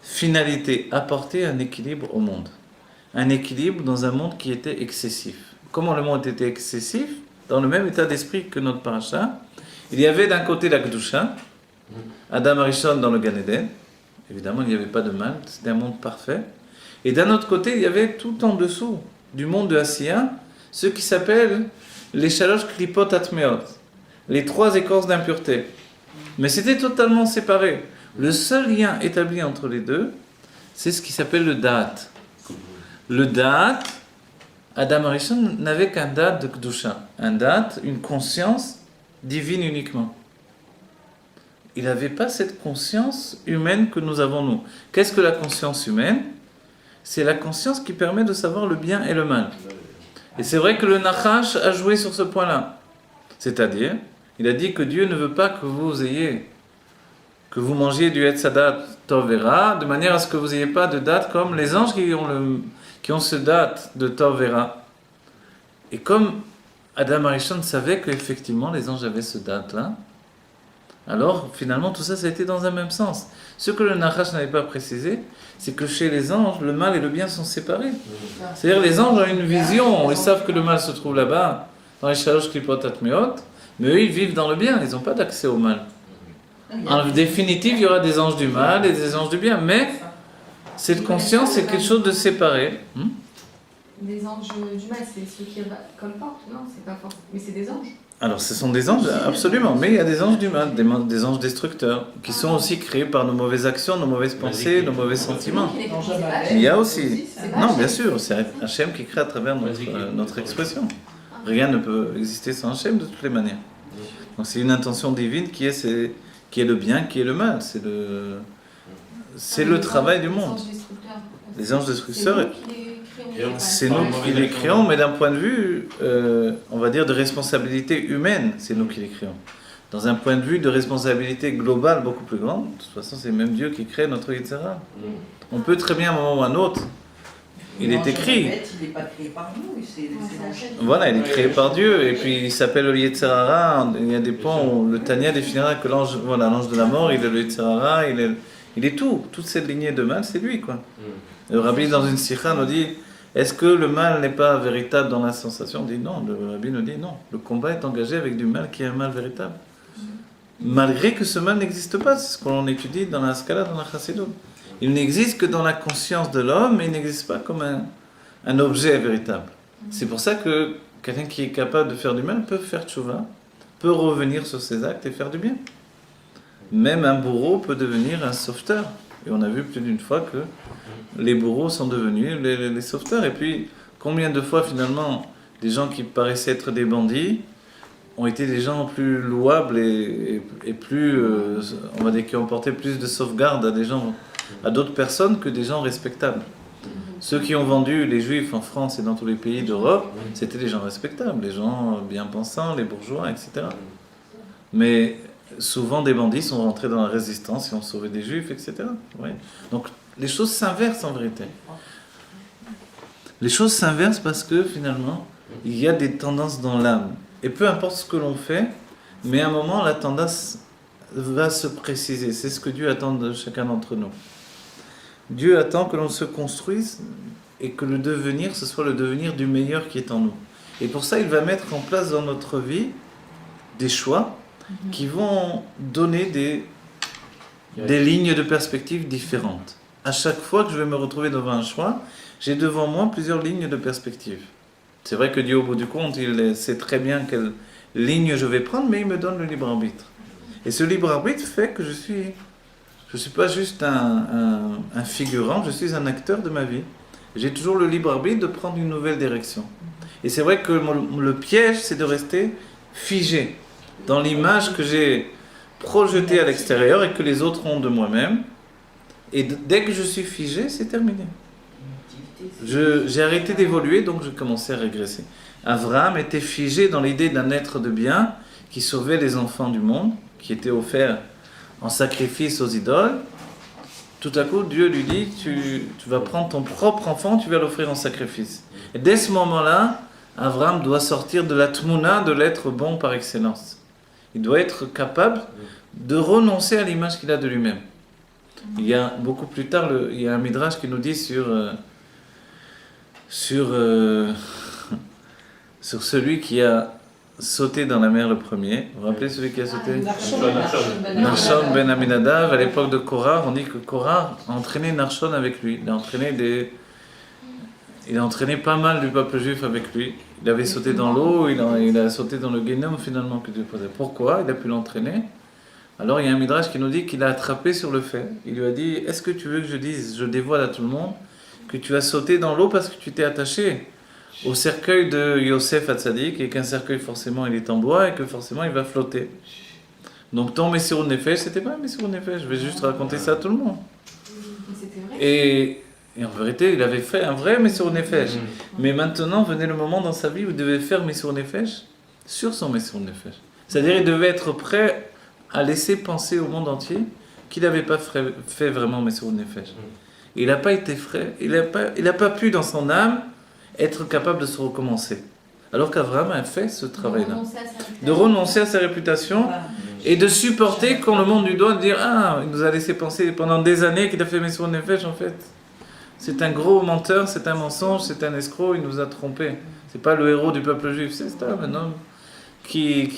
finalité, apporter un équilibre au monde. Un équilibre dans un monde qui était excessif. Comment le monde était excessif? Dans le même état d'esprit que notre paracha, il y avait d'un côté la Kedusha, Adam Arishon dans le Gan Eden, évidemment il n'y avait pas de mal, c'était un monde parfait, et d'un autre côté il y avait tout en dessous du monde de Asiya, ce qui s'appelle les Shalosh Klipot Atmeot, les 3 écorces d'impureté. Mais c'était totalement séparé. Le seul lien établi entre les deux, c'est ce qui s'appelle le Da'at. Le Da'at, Adam Arishon n'avait qu'un Da'at de Kedusha, un Da'at, une conscience divine uniquement. Il n'avait pas cette conscience humaine que nous avons nous. Qu'est-ce que la conscience humaine? C'est la conscience qui permet de savoir le bien et le mal. Et c'est vrai que le Nachash a joué sur ce point-là. C'est-à-dire, il a dit que Dieu ne veut pas que vous mangiez du Etzadat Tovera, de manière à ce que vous n'ayez pas de date comme les anges qui ont ce date de Tovera. Et comme Adam Arishon savait qu'effectivement les anges avaient ce date-là, alors finalement tout ça, ça a été dans un même sens. Ce que le Nachash n'avait pas précisé, c'est que chez les anges, le mal et le bien sont séparés. C'est-à-dire les anges ont une vision, ils savent que le mal se trouve là-bas, dans les Shalosh Klipot Atmeot, mais eux ils vivent dans le bien, ils n'ont pas d'accès au mal. En définitive, il y aura des anges du mal et des anges du bien, mais cette conscience, c'est quelque chose de séparé. Les anges du mal, c'est ceux qui colportent, non? C'est pas forcément. Mais c'est des anges. Alors, ce sont des anges, absolument, mais il y a des anges du mal, des anges destructeurs, qui sont aussi créés par nos mauvaises actions, nos mauvaises pensées, nos mauvais sentiments. Il y a aussi. Non, bien sûr, c'est Hachem qui crée à travers notre expression. Rien ne peut exister sans Hachem de toutes les manières. Donc, c'est une intention divine qui est le bien, qui est le mal. C'est le travail du monde. Les anges destructeurs, c'est nous qui les créons, mais d'un point de vue, on va dire, de responsabilité humaine, c'est nous qui les créons. Dans un point de vue de responsabilité globale beaucoup plus grande, de toute façon, c'est même Dieu qui crée notre Yetzirah. On peut très bien, à un moment ou à un autre, il est écrit. Il n'est pas créé par nous, c'est voilà, il est créé par Dieu, et puis il s'appelle le Yetzirah. Il y a des points où le Tanya définira que l'ange de la mort, il est le Yetzirah, il est tout. Toute cette lignée de mal, c'est lui, quoi. Le Rabbi, dans une sikha, nous dit, est-ce que le mal n'est pas véritable dans la sensation? On dit non, le Rabbi nous dit non. Le combat est engagé avec du mal qui est un mal véritable. Malgré que ce mal n'existe pas, c'est ce qu'on étudie dans la Skala, dans la Chassidut. Il n'existe que dans la conscience de l'homme, mais il n'existe pas comme un objet véritable. C'est pour ça que quelqu'un qui est capable de faire du mal peut faire tchouva, peut revenir sur ses actes et faire du bien. Même un bourreau peut devenir un sauveteur. Et on a vu plus d'une fois que les bourreaux sont devenus les sauveteurs. Et puis, combien de fois finalement, des gens qui paraissaient être des bandits ont été des gens plus louables et plus, on va dire, qui ont porté plus de sauvegarde à d'autres personnes que des gens respectables. Ceux qui ont vendu les Juifs en France et dans tous les pays d'Europe, c'était des gens respectables, des gens bien pensants, les bourgeois, etc. Mais souvent des bandits sont rentrés dans la résistance et ont sauvé des Juifs, etc. Ouais. Donc les choses s'inversent en vérité. Les choses s'inversent parce que finalement, il y a des tendances dans l'âme. Et peu importe ce que l'on fait, mais à un moment, la tendance va se préciser. C'est ce que Dieu attend de chacun d'entre nous. Dieu attend que l'on se construise et que le devenir, ce soit le devenir du meilleur qui est en nous. Et pour ça, il va mettre en place dans notre vie des choix qui vont donner des lignes de perspective différentes. À chaque fois que je vais me retrouver devant un choix, j'ai devant moi plusieurs lignes de perspective. C'est vrai que Dieu, au bout du compte, il sait très bien quelle ligne je vais prendre, mais il me donne le libre arbitre. Et ce libre arbitre fait que je suis pas juste un figurant, je suis un acteur de ma vie. J'ai toujours le libre arbitre de prendre une nouvelle direction. Et c'est vrai que le piège, c'est de rester figé dans l'image que j'ai projetée à l'extérieur et que les autres ont de moi-même. Et dès que je suis figé, c'est terminé. J'ai arrêté d'évoluer, donc je commençais à régresser. Abraham était figé dans l'idée d'un être de bien qui sauvait les enfants du monde, qui était offert en sacrifice aux idoles. Tout à coup, Dieu lui dit, tu vas prendre ton propre enfant, tu vas l'offrir en sacrifice. Et dès ce moment-là, Abraham doit sortir de la tmouna de l'être bon par excellence. Il doit être capable de renoncer à l'image qu'il a de lui-même. Il y a beaucoup plus tard, il y a un midrash qui nous dit sur celui qui a sauté dans la mer le premier. Vous vous rappelez celui qui a sauté? Narshon ben Aminadav. À l'époque de Korah, on dit que Korah a entraîné Narshon avec lui. Il a entraîné pas mal du peuple juif avec lui. Il avait sauté dans l'eau, il a sauté dans le Guénom finalement que Dieu posait. Pourquoi il a pu l'entraîner? Alors il y a un midrash qui nous dit qu'il a attrapé sur le fait. Il lui a dit, est-ce que tu veux que je dise, je dévoile à tout le monde, que tu as sauté dans l'eau parce que tu t'es attaché au cercueil de Yosef Hatzadik, et qu'un cercueil forcément il est en bois et que forcément il va flotter. Donc ton Messirut Nefesh, c'était pas un Messirut Nefesh, je vais juste raconter ça à tout le monde. C'était vrai. Et en vérité, il avait fait un vrai Messirut Nefesh. Mais maintenant venait le moment dans sa vie où il devait faire Messirut Nefesh sur son Messirut Nefesh. C'est-à-dire il devait être prêt à laisser penser au monde entier qu'il n'avait pas fait vraiment Messirut Nefesh. Il n'a pas été frais, il n'a pas pu dans son âme être capable de se recommencer. Alors qu'Abraham a fait ce travail-là. De renoncer à sa réputation et de supporter quand le monde lui doit dire « Ah, il nous a laissé penser pendant des années qu'il a fait Messirut Nefesh en fait. C'est un gros menteur, c'est un mensonge, c'est un escroc, il nous a trompés. C'est pas le héros du peuple juif, c'est un homme qui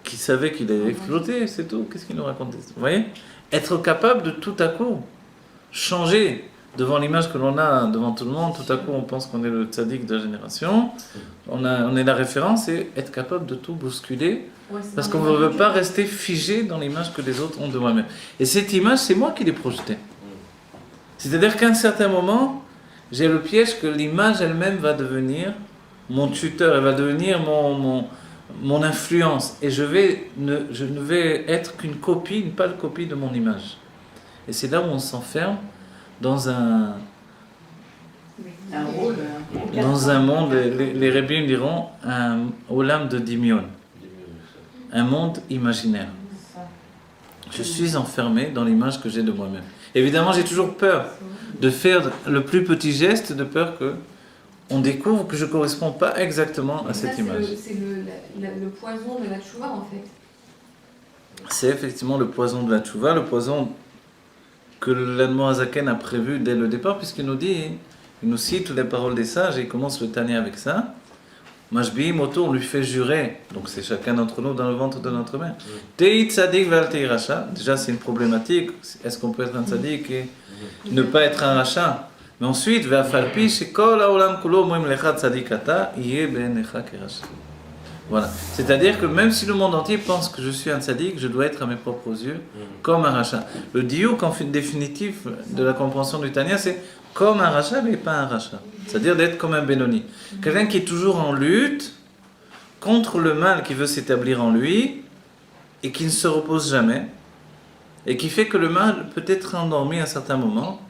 savait qu'il allait flotter, c'est tout. Qu'est-ce qu'il nous racontait? Vous voyez? Être capable de tout à coup changer devant l'image que l'on a devant tout le monde, tout à coup on pense qu'on est le tzaddik de la génération, on est la référence, et être capable de tout bousculer, parce qu'on ne veut pas rester figé dans l'image que les autres ont de moi-même. Et cette image, c'est moi qui l'ai projetée. C'est-à-dire qu'à un certain moment, j'ai le piège que l'image elle-même va devenir mon tuteur, elle va devenir mon influence, et je ne vais être qu'une copie, une pâle copie de mon image. Et c'est là où on s'enferme dans un monde, les rabbins diront, un olam de dimion, un monde imaginaire. Je suis enfermé dans l'image que j'ai de moi-même. Évidemment, j'ai toujours peur de faire le plus petit geste, de peur qu'on découvre que je ne corresponds pas exactement à cette image. C'est le poison de la tchouva en fait. C'est effectivement le poison de la tchouva, le poison que l'Admor Hazaken a prévu dès le départ, puisqu'il nous dit, il nous cite les paroles des sages, et il commence le Tanya avec ça. Mashbi'im Oto, on lui fait jurer, donc c'est chacun d'entre nous dans le ventre de notre mère. Tei tzadik vel tei racha. Déjà c'est une problématique, est-ce qu'on peut être un tzadik et ne pas être un racha? Mais ensuite, ve'afalpi shekol haolam kulo moim lecha tzadik ata, yeh be'enecha keracha. Voilà. C'est-à-dire que même si le monde entier pense que je suis un tzaddik, je dois être à mes propres yeux comme un rachat. Le diouk en définitif de la compréhension du Tanya, c'est comme un rachat mais pas un rachat. C'est-à-dire d'être comme un Benoni. Quelqu'un qui est toujours en lutte contre le mal qui veut s'établir en lui et qui ne se repose jamais et qui fait que le mal peut être endormi à un certain moment,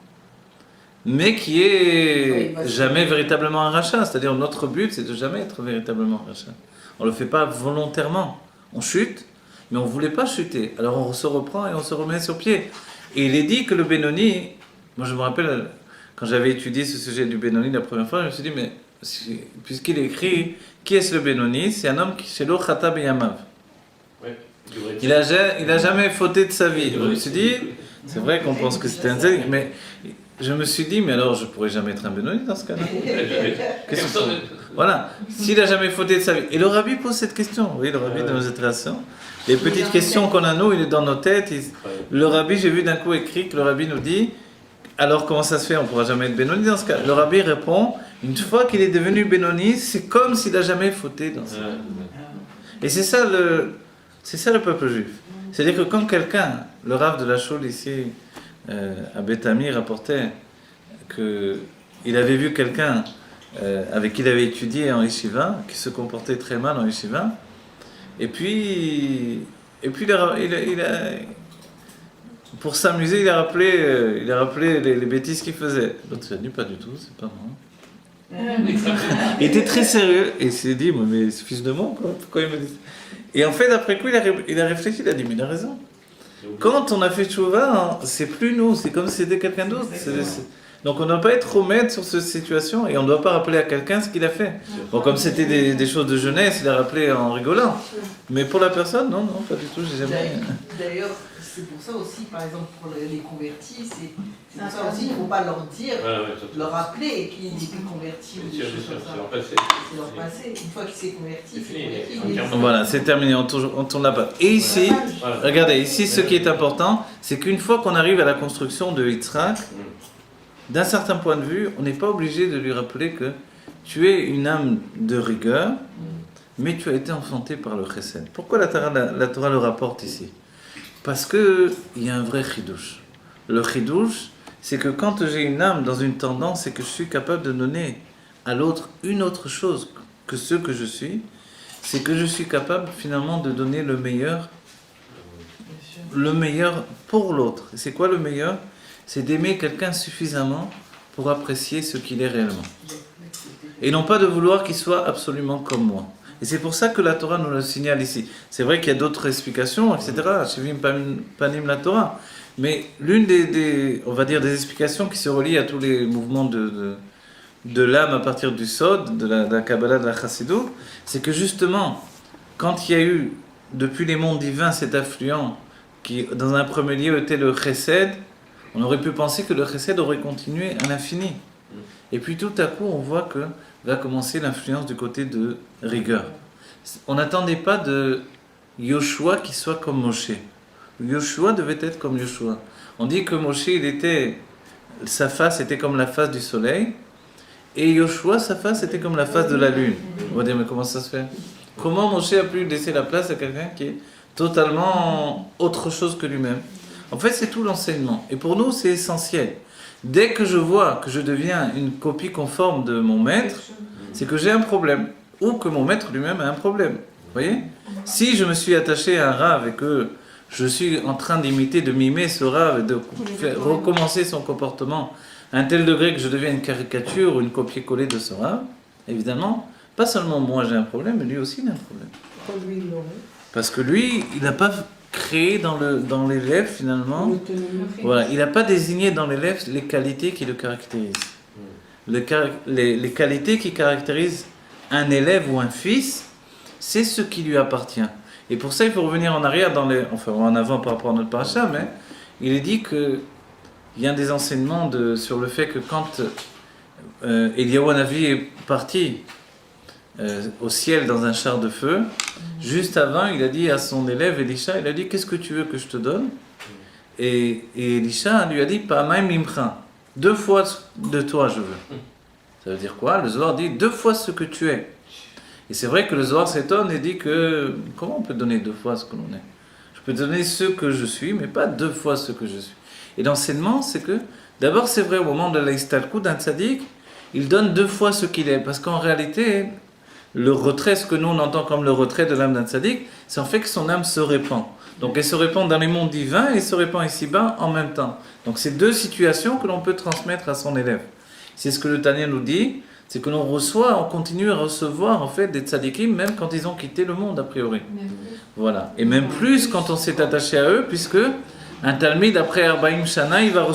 mais qui est jamais véritablement un rachat. C'est-à-dire notre but c'est de jamais être véritablement un rachat. On ne le fait pas volontairement. On chute, mais on ne voulait pas chuter. Alors on se reprend et on se remet sur pied. Et il est dit que le Benoni, moi je me rappelle, quand j'avais étudié ce sujet du Benoni la première fois, je me suis dit, mais puisqu'il écrit, qui est-ce le Benoni? C'est un homme qui, chez l'eau, Chata Beyamav. Il a jamais fauté de sa vie. Je me suis dit, c'est vrai qu'on pense que c'était un tzaddik, mais je me suis dit, mais alors je ne pourrais jamais être un Benoni dans ce cas-là. Voilà, s'il n'a jamais fauté de sa vie. Et le rabbi pose cette question, vous voyez, le rabbi de nos générations. Les petites questions qu'on a nous, il est dans nos têtes. Le rabbi, j'ai vu d'un coup écrit que le rabbi nous dit, alors comment ça se fait, on ne pourra jamais être Benoni dans ce cas? Le rabbi répond, une fois qu'il est devenu Benoni, c'est comme s'il n'a jamais fauté dans sa vie. Et c'est ça le peuple juif. C'est-à-dire que quand quelqu'un, le rav de la Choule ici, à Beth Ami, rapportait qu'il avait vu quelqu'un avec qui il avait étudié en yeshiva, qui se comportait très mal en yeshiva, et puis pour s'amuser, il a rappelé les bêtises qu'il faisait. L'autre s'est dit, pas du tout, c'est pas moi. Il était très sérieux, et il s'est dit, mais ce fils de moi, quoi, pourquoi il me dit ça? Et en fait, après coup, il a réfléchi, il a dit, mais il a raison. Quand on a fait tchouva, c'est plus nous, c'est comme si c'était quelqu'un d'autre. Donc on ne doit pas être remède sur cette situation et on ne doit pas rappeler à quelqu'un ce qu'il a fait. Bon, comme c'était des choses de jeunesse, il a rappelé en rigolant. Mais pour la personne, non, pas du tout, j'ai jamais... D'ailleurs, c'est pour ça aussi, par exemple, pour les convertis, c'est pour ça aussi qu'il ne faut pas leur dire, leur rappeler qu'ils étaient convertis ou des choses comme ça. C'est leur passé. Une fois qu'il s'est converti, c'est converti. Voilà, c'est terminé, on tourne la page. Et ici, regardez, ici ce qui est important, c'est qu'une fois qu'on arrive à la construction de Yitzhak, d'un certain point de vue, on n'est pas obligé de lui rappeler que tu es une âme de rigueur, mais tu as été enfanté par le chesed. Pourquoi la Torah le rapporte ici? Parce qu'il y a un vrai chidouche. Le chidouche, c'est que quand j'ai une âme dans une tendance, c'est que je suis capable de donner à l'autre une autre chose que ce que je suis, c'est que je suis capable finalement de donner le meilleur pour l'autre. Et c'est quoi le meilleur? C'est d'aimer quelqu'un suffisamment pour apprécier ce qu'il est réellement. Et non pas de vouloir qu'il soit absolument comme moi. Et c'est pour ça que la Torah nous le signale ici. C'est vrai qu'il y a d'autres explications, etc. Shivim panim la Torah. Mais l'une on va dire, des explications qui se relient à tous les mouvements de l'âme à partir du Sod, de la Kabbalah, de la Chassidut, c'est que justement, quand il y a eu, depuis les mondes divins, cet affluent qui, dans un premier lieu, était le Chesed, on aurait pu penser que le chesed aurait continué à l'infini. Et puis tout à coup, on voit que va commencer l'influence du côté de rigueur. On n'attendait pas de Yoshua qui soit comme Moshe. Yoshua devait être comme Yoshua. On dit que Moshe, sa face était comme la face du soleil, et Yoshua, sa face était comme la face de la lune. On va dire, mais comment ça se fait? Comment Moshe a pu laisser la place à quelqu'un qui est totalement autre chose que lui-même? En fait, c'est tout l'enseignement. Et pour nous, c'est essentiel. Dès que je vois que je deviens une copie conforme de mon maître, c'est que j'ai un problème. Ou que mon maître lui-même a un problème. Vous voyez? Si je me suis attaché à un rave et que je suis en train d'imiter, de mimer ce rave et de recommencer son comportement à un tel degré que je deviens une caricature ou une copier-coller de ce rave, évidemment, pas seulement moi j'ai un problème, mais lui aussi il a un problème. Parce que lui, il n'a pas créé dans l'élève finalement, voilà, il n'a pas désigné dans l'élève les qualités qui le caractérisent. Les qualités qui caractérisent un élève ou un fils, c'est ce qui lui appartient. Et pour ça, il faut revenir en arrière, enfin en avant par rapport à notre paracha, mais il est dit qu'il y a des enseignements sur le fait que quand Eliyahu Hanavi est parti au ciel dans un char de feu, juste avant, il a dit à son élève Elisha, il a dit, qu'est-ce que tu veux que je te donne? Et Elisha lui a dit, Pa'amaim limcha, 2 fois de toi je veux. Ça veut dire quoi? Le Zohar dit 2 fois ce que tu es. Et c'est vrai que le Zohar s'étonne et dit que, comment on peut donner 2 fois ce que l'on est? Je peux donner ce que je suis, mais pas 2 fois ce que je suis. Et l'enseignement, c'est que, d'abord c'est vrai, au moment de l'Aïstalkou d'un tzaddik, il donne 2 fois ce qu'il est, parce qu'en réalité, le retrait, ce que nous on entend comme le retrait de l'âme d'un tzaddik, c'est en fait que son âme se répand. Donc elle se répand dans les mondes divins et se répand ici-bas en même temps. Donc c'est 2 situations que l'on peut transmettre à son élève. C'est ce que le Tanya nous dit, c'est que l'on reçoit, on continue à recevoir en fait des tzaddikim même quand ils ont quitté le monde a priori. Voilà. Et même plus quand on s'est attaché à eux, puisque un talmid après Arbaïm Shana, il va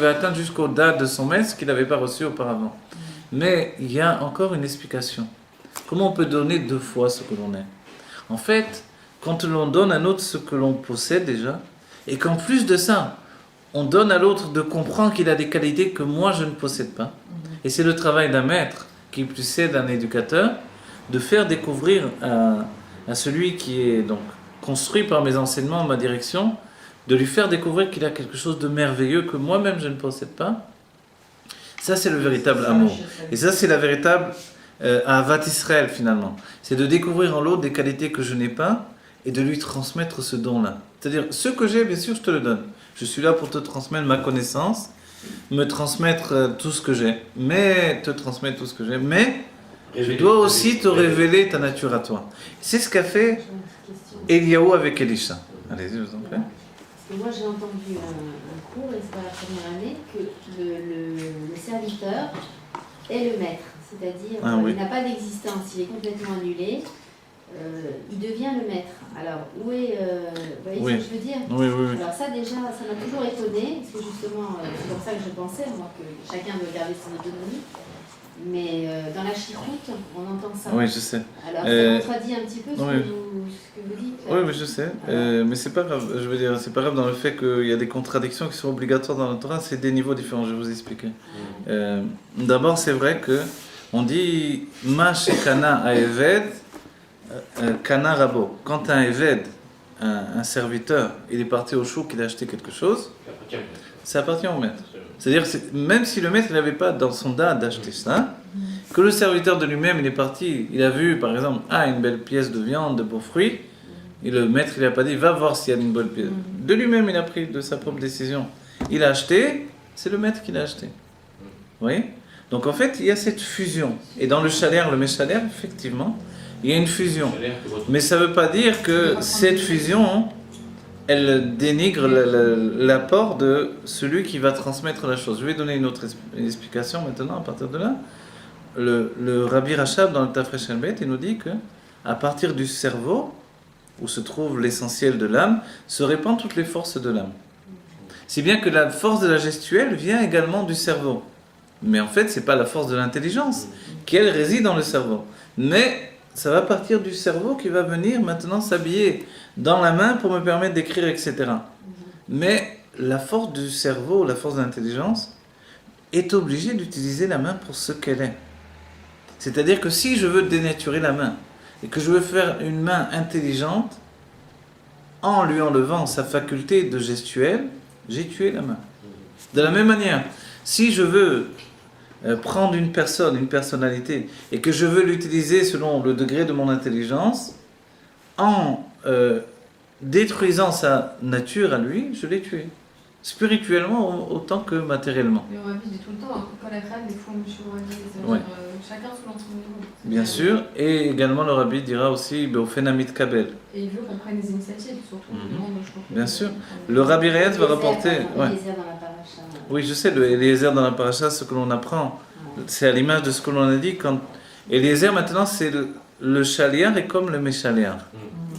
atteindre jusqu'au date de son maître qu'il n'avait pas reçu auparavant. Mais il y a encore une explication. Comment on peut donner 2 fois ce que l'on est? En fait, quand l'on donne à l'autre ce que l'on possède déjà, et qu'en plus de ça, on donne à l'autre de comprendre qu'il a des qualités que moi je ne possède pas, et c'est le travail d'un maître qui plus c'est d'un éducateur, de faire découvrir à celui qui est donc construit par mes enseignements, ma direction, de lui faire découvrir qu'il a quelque chose de merveilleux que moi-même je ne possède pas. Ça c'est le véritable amour. Et ça c'est la véritable Ahavat Israël finalement. C'est de découvrir en l'autre des qualités que je n'ai pas et de lui transmettre ce don-là. C'est-à-dire, ce que j'ai, bien sûr, je te le donne. Je suis là pour te transmettre ma connaissance, me transmettre tout ce que j'ai, mais je dois aussi te révéler ta nature à toi. C'est ce qu'a fait Eliyahu avec Elisha. Allez-y, je vous en prie. Parce que moi, j'ai entendu un cours, et c'est pas la première année, que le serviteur est le maître. C'est-à-dire, il n'a pas d'existence, il est complètement annulé. il devient le maître. Alors, où est... vous voyez Oui. ce que je veux dire? Oui, oui, oui. Alors ça déjà, ça m'a toujours étonnée, parce que justement, c'est comme ça que je pensais, moi, que chacun doit garder son autonomie. Mais dans la chiroute, on entend ça. Oui, je sais. Alors ça contredit un petit peu ce, oui. ce que vous dites. Oui, mais je sais. Mais c'est pas grave. Je veux dire, c'est pas grave dans le fait qu'il y a des contradictions qui sont obligatoires dans le Torah. C'est des niveaux différents. Je vais vous expliquer. D'abord, c'est vrai que on dit Ma shekana a eved kana rabo. Quand un eved, un serviteur, il est parti au chouk, il a acheté quelque chose, ça appartient au maître. C'est-à-dire, même si le maître n'avait pas dans son dard d'acheter ça, que le serviteur de lui-même, il est parti, il a vu par exemple, une belle pièce de viande, de beaux fruits, et le maître, il n'a pas dit, va voir s'il y a une bonne pièce. De lui-même, il a pris de sa propre décision. Il a acheté, c'est le maître qui l'a acheté. Vous voyez? Donc en fait, il y a cette fusion. Et dans le chalaire, le méchalaire, effectivement, il y a une fusion. Mais ça ne veut pas dire que cette fusion, elle dénigre l'apport de celui qui va transmettre la chose. Je vais donner une autre explication maintenant à partir de là. Le Rabbi Rachab dans le Tafresh Elbet, il nous dit que à partir du cerveau, où se trouve l'essentiel de l'âme, se répandent toutes les forces de l'âme. Si bien que la force de la gestuelle vient également du cerveau. Mais en fait, ce n'est pas la force de l'intelligence, qui elle réside dans le cerveau. Mais ça va partir du cerveau qui va venir maintenant s'habiller dans la main pour me permettre d'écrire, etc. Mais la force du cerveau, la force de l'intelligence, est obligée d'utiliser la main pour ce qu'elle est. C'est-à-dire que si je veux dénaturer la main, et que je veux faire une main intelligente, en lui enlevant sa faculté de gestuelle, j'ai tué la main. De la même manière, si je veux prendre une personne, une personnalité, et que je veux l'utiliser selon le degré de mon intelligence, en détruisant sa nature à lui, je l'ai tué. Spirituellement autant que matériellement. Mais on va dit tout le temps, quand la crâne, des fois, Ouais. chacun selon son niveau. Bien sûr, et également le Rabbi dira aussi au Phénamit Kabel. Et il veut qu'on prenne des initiatives, surtout le monde, je pense. Bien sûr. Le Rabbi Reyes va rapporter. Ouais. Eliezer dans la paracha. Oui, je sais, le Eliezer dans la paracha, ce que l'on apprend, c'est à l'image de ce que l'on a dit. Quand Eliezer, maintenant, c'est le chaliar est comme le méchaliar.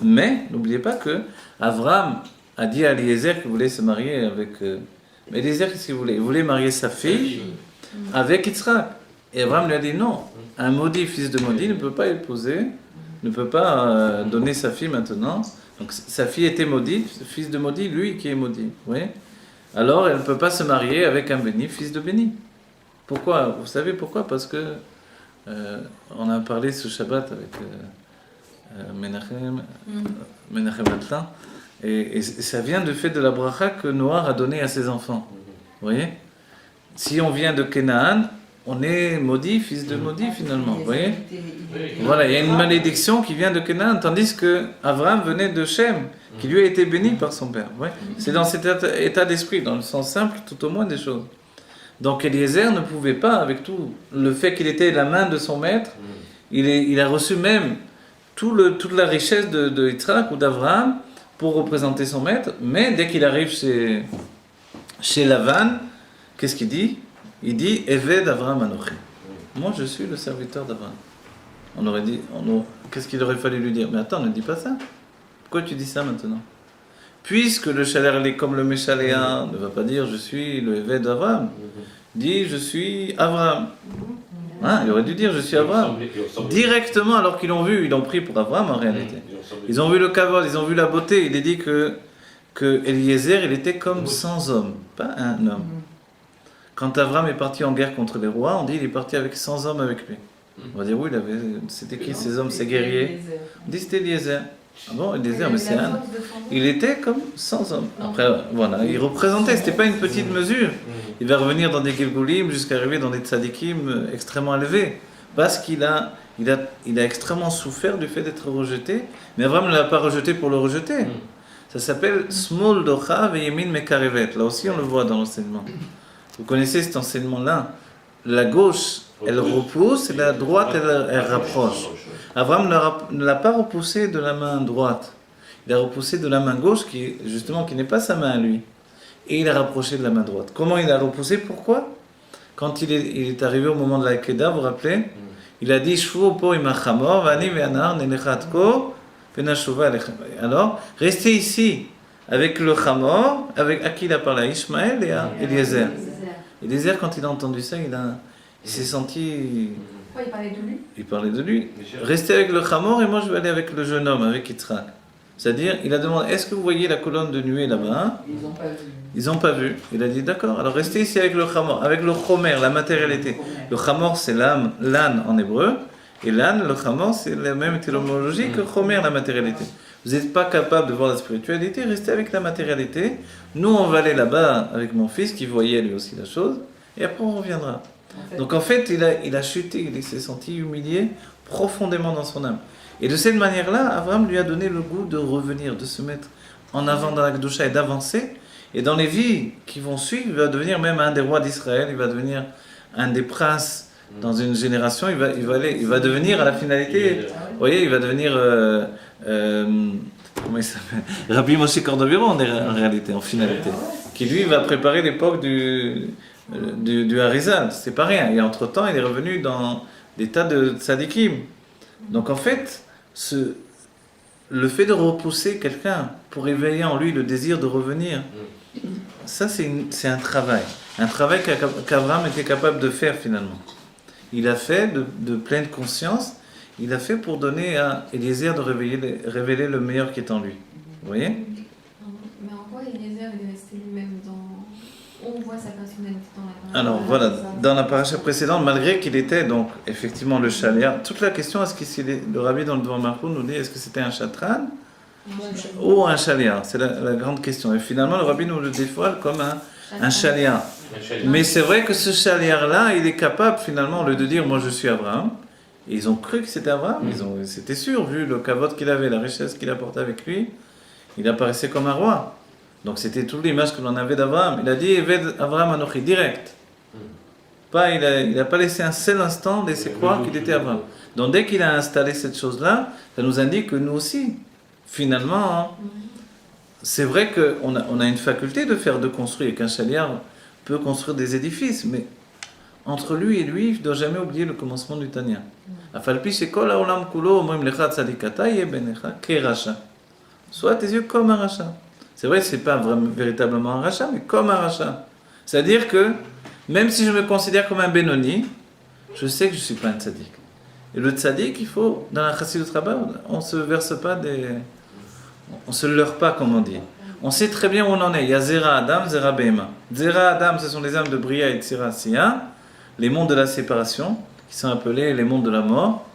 Mais, n'oubliez pas que Abraham a dit à Eliezer qu'il voulait se marier avec... Mais Eliezer, qu'est-ce qu'il voulait? Il voulait marier sa fille avec Yitzhak. Et Abraham lui a dit non, un maudit, fils de maudit, ne peut pas épouser, ne peut pas donner sa fille maintenant. Donc sa fille était maudite, fils de maudit, lui qui est maudit. Oui. Alors elle ne peut pas se marier avec un béni, fils de béni. Pourquoi? Vous savez pourquoi? Parce que on a parlé ce Shabbat avec Menachem Atlan, et ça vient du fait de la bracha que Noach a donnée à ses enfants. Vous voyez? Si on vient de Canaan, on est maudit, fils de maudit finalement. Vous voyez? Voilà, il y a une malédiction qui vient de Canaan, tandis que Abraham venait de Shem, qui lui a été béni par son père. Vous voyez? C'est dans cet état d'esprit, dans le sens simple tout au moins des choses. Donc Eliezer ne pouvait pas, avec tout le fait qu'il était la main de son maître, il a reçu même toute la richesse de Yitzhak ou d'Abraham pour représenter son maître, mais dès qu'il arrive chez Lavan, qu'est-ce qu'il dit? Il dit Eved Avraham Anochi. Moi je suis le serviteur d'Abraham. On aurait dit, qu'est-ce qu'il aurait fallu lui dire? Mais attends, ne dis pas ça. Pourquoi tu dis ça maintenant? Puisque le chalaire est comme le méchaléa, ne va pas dire je suis le Eved d'Abraham. Dit je suis Abraham. Hein, il aurait dû dire je suis Abraham. Directement, alors qu'ils l'ont vu, ils l'ont pris pour Abraham en réalité. Ils ont vu le kavod, ils ont vu la beauté. Il est dit que Eliezer, il était comme 100 hommes, pas un homme. Quand Abraham est parti en guerre contre les rois, on dit qu'il est parti avec 100 hommes avec lui. On va dire oui, c'était qui ces hommes, ces guerriers? On dit c'était Eliezer. Ah bon, Eliezer, mais c'est un... Il était comme 100 hommes. Après, voilà, il représentait, c'était pas une petite mesure. Il va revenir dans des Gilgulim jusqu'à arriver dans des tzadikim extrêmement élevés. Parce qu'il a extrêmement souffert du fait d'être rejeté. Mais Abraham ne l'a pas rejeté pour le rejeter. Ça s'appelle Smol Docha Veyemin Mekarevet. Là aussi, on le voit dans l'enseignement. Vous connaissez cet enseignement-là? La gauche, elle repousse, et la droite, elle rapproche. Abraham ne l'a pas repoussé de la main droite. Il a repoussé de la main gauche, qui n'est pas sa main à lui. Et il a rapproché de la main droite. Comment il a repoussé? Pourquoi? Quand il est arrivé au moment de la Keda, vous vous rappelez? Il a dit Shvu po im hachamor, vani ve'anar nelechat ko, venashuva alechem. Alors, restez ici avec le chamor, avec à qui il a parlé, à Ishmaël et à Eliezer. Eliezer, quand il a entendu ça, il s'est senti. Ouais, il parlait de lui. Il parlait de lui. Restez avec le chamor et moi je vais aller avec le jeune homme, avec Yitzhak. C'est-à-dire, il a demandé, est-ce que vous voyez la colonne de nuée là-bas? Ils n'ont pas vu. Ils n'ont pas vu. Il a dit, d'accord, alors restez ici avec le chamor, avec le chomer, la matérialité. Le chamor, c'est l'âne en hébreu, et l'âne, le chamor, c'est la même étymologie que chomer, la matérialité. Vous n'êtes pas capable de voir la spiritualité, restez avec la matérialité. Nous, on va aller là-bas avec mon fils, qui voyait lui aussi la chose, et après on reviendra. Donc en fait, il a chuté, il s'est senti humilié profondément dans son âme. Et de cette manière-là, Abraham lui a donné le goût de revenir, de se mettre en avant dans la Kedusha et d'avancer. Et dans les vies qui vont suivre, il va devenir même un des rois d'Israël, il va devenir un des princes dans une génération, il va devenir à la finalité, vous voyez, il va devenir, comment il s'appelle, Rabbi Moshe Cordovero en réalité, en finalité, qui lui va préparer l'époque du Harizal, c'est pas rien, et entre-temps il est revenu dans des tas de tzadikim. Donc en fait, le fait de repousser quelqu'un pour éveiller en lui le désir de revenir, ça c'est un travail qu'Abraham était capable de faire finalement. Il a fait de pleine conscience, il a fait pour donner à Eliezer de révéler le meilleur qui est en lui. Vous voyez? Mais en quoi Eliezer il est resté lui-même dans... On voit sa personnalité dans la paracha. Alors voilà, dans la paracha précédente, malgré qu'il était donc effectivement le chaliar, toute la question, est-ce que le rabbi dans le Dvar Malchut nous dit est-ce que c'était un chatran ou un chaliar? C'est la grande question. Et finalement, le rabbi nous le dévoile comme un chaliar. Mais c'est vrai que ce chaliar-là, il est capable finalement au lieu de dire moi je suis Abraham. Et ils ont cru que c'était Abraham, c'était sûr, vu le kavod qu'il avait, la richesse qu'il apportait avec lui, il apparaissait comme un roi. Donc c'était toute l'image que l'on avait d'Abraham. Il a dit Eved Abraham Anochi, direct. Il n'a pas laissé un seul instant laisser croire qu'il était Abraham. Donc dès qu'il a installé cette chose-là, ça nous indique que nous aussi, finalement, c'est vrai qu'on a une faculté de construire, et qu'un chaliar peut construire des édifices, mais entre lui et lui, il ne doit jamais oublier le commencement du Tanya. Afalpi shekol haolam kulo omrim lecha tzadikata yeh benecha keracha. Sois tes yeux comme un rachat. C'est vrai, c'est pas véritablement un rachat, mais comme un rachat. C'est-à-dire que, même si je me considère comme un Benoni, je sais que je ne suis pas un tzaddik. Et le tzaddik, il faut, dans la chassidut rabbah, on ne se verse pas on ne se leurre pas, comme on dit. On sait très bien où on en est. Il y a Zera Adam, Zera Behema. Zera Adam, ce sont les âmes de Bria et de Tsira Siya, les mondes de la séparation, qui sont appelés les mondes de la mort.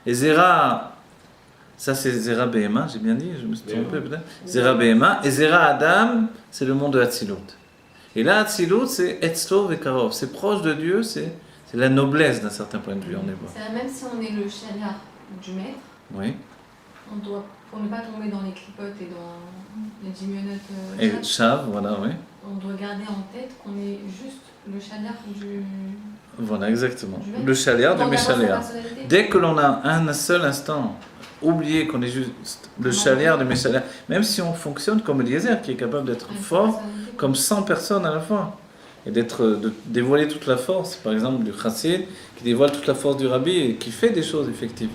Et Zera... Ça, c'est Zera Behema, j'ai bien dit, je me suis trompé peut-être. Zera Behema. Et Zera Adam, c'est le monde de Hatzilut. Et là, Hatzilut, c'est Etzlo Vekarov. C'est proche de Dieu, c'est la noblesse d'un certain point de vue en hébreu. Même si on est le chaliar du maître, Oui. on doit, pour ne pas tomber dans les clipotes et dans les diminunotes, Et Shav, voilà, oui. on doit garder en tête qu'on est juste le chaliar du... Voilà, exactement. Le chaliar du Méchaliar. Dès que l'on a un seul instant oublié qu'on est juste le chaliar du Méchaliar, même si on fonctionne comme Eliezer, qui est capable d'être fort, comme 100 personnes à la fois, et de dévoiler toute la force, par exemple du chassid, qui dévoile toute la force du rabbi et qui fait des choses effectives.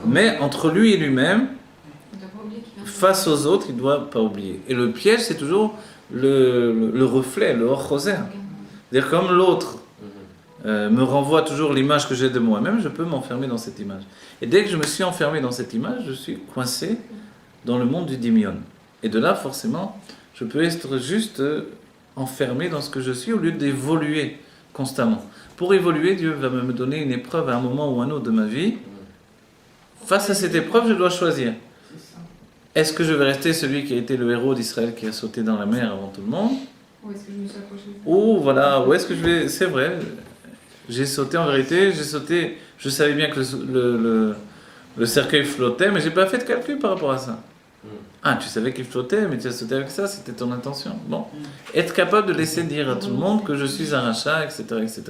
Mais entre lui et lui-même, face aux autres, il ne doit pas oublier. Et le piège, c'est toujours le reflet, le hors choser. C'est-à-dire comme l'autre me renvoie toujours l'image que j'ai de moi-même, je peux m'enfermer dans cette image. Et dès que je me suis enfermé dans cette image, je suis coincé dans le monde du dimion. Et de là, forcément, je peux être juste enfermé dans ce que je suis au lieu d'évoluer constamment. Pour évoluer, Dieu va me donner une épreuve à un moment ou un autre de ma vie. Face à cette épreuve, je dois choisir. Est-ce que je vais rester celui qui a été le héros d'Israël qui a sauté dans la mer avant tout le monde? Ou est-ce que je me suis approché? Ou voilà, où est-ce que je vais... C'est vrai, j'ai sauté en vérité, je savais bien que le cercueil flottait, mais j'ai pas fait de calcul par rapport à ça. Ah, tu savais qu'il flottait, mais tu as sauté avec ça, c'était ton intention. Bon, être capable de laisser dire à tout le monde que je suis un rachat, etc., etc.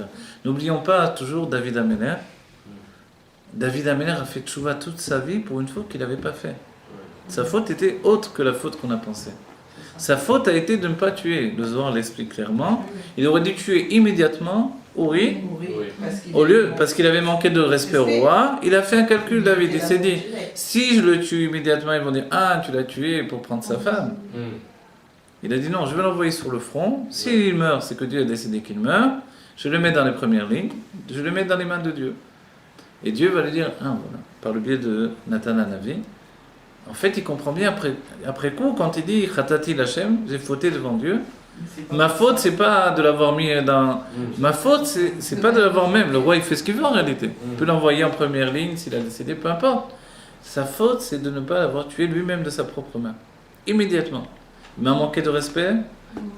N'oublions pas toujours David Améler. David Améler a fait tchouva toute sa vie pour une faute qu'il n'avait pas fait. Sa faute était autre que la faute qu'on a pensée. Sa faute a été de ne pas tuer. Le Zohar l'explique clairement. Il aurait dû tuer immédiatement Uri, Oui, parce qu'il avait manqué de respect au roi, il a fait un calcul, David. Il s'est dit, si je le tue immédiatement, ils vont dire, ah, tu l'as tué pour prendre sa femme. Il a dit, non, je vais l'envoyer sur le front. S'il meurt, c'est que Dieu a décidé qu'il meure. Je le mets dans les premières lignes, je le mets dans les mains de Dieu. Et Dieu va lui dire, ah, voilà, par le biais de Nathan Hanavi. En fait, il comprend bien après coup, quand il dit, Khatati Lachem, j'ai fauté devant Dieu. Ma faute, c'est pas de l'avoir mis dans. Ma faute, c'est pas de l'avoir même. Le roi, il fait ce qu'il veut en réalité. Il peut l'envoyer en première ligne s'il a décidé, peu importe. Sa faute, c'est de ne pas l'avoir tué lui-même de sa propre main. Immédiatement. Il m'a manqué de respect,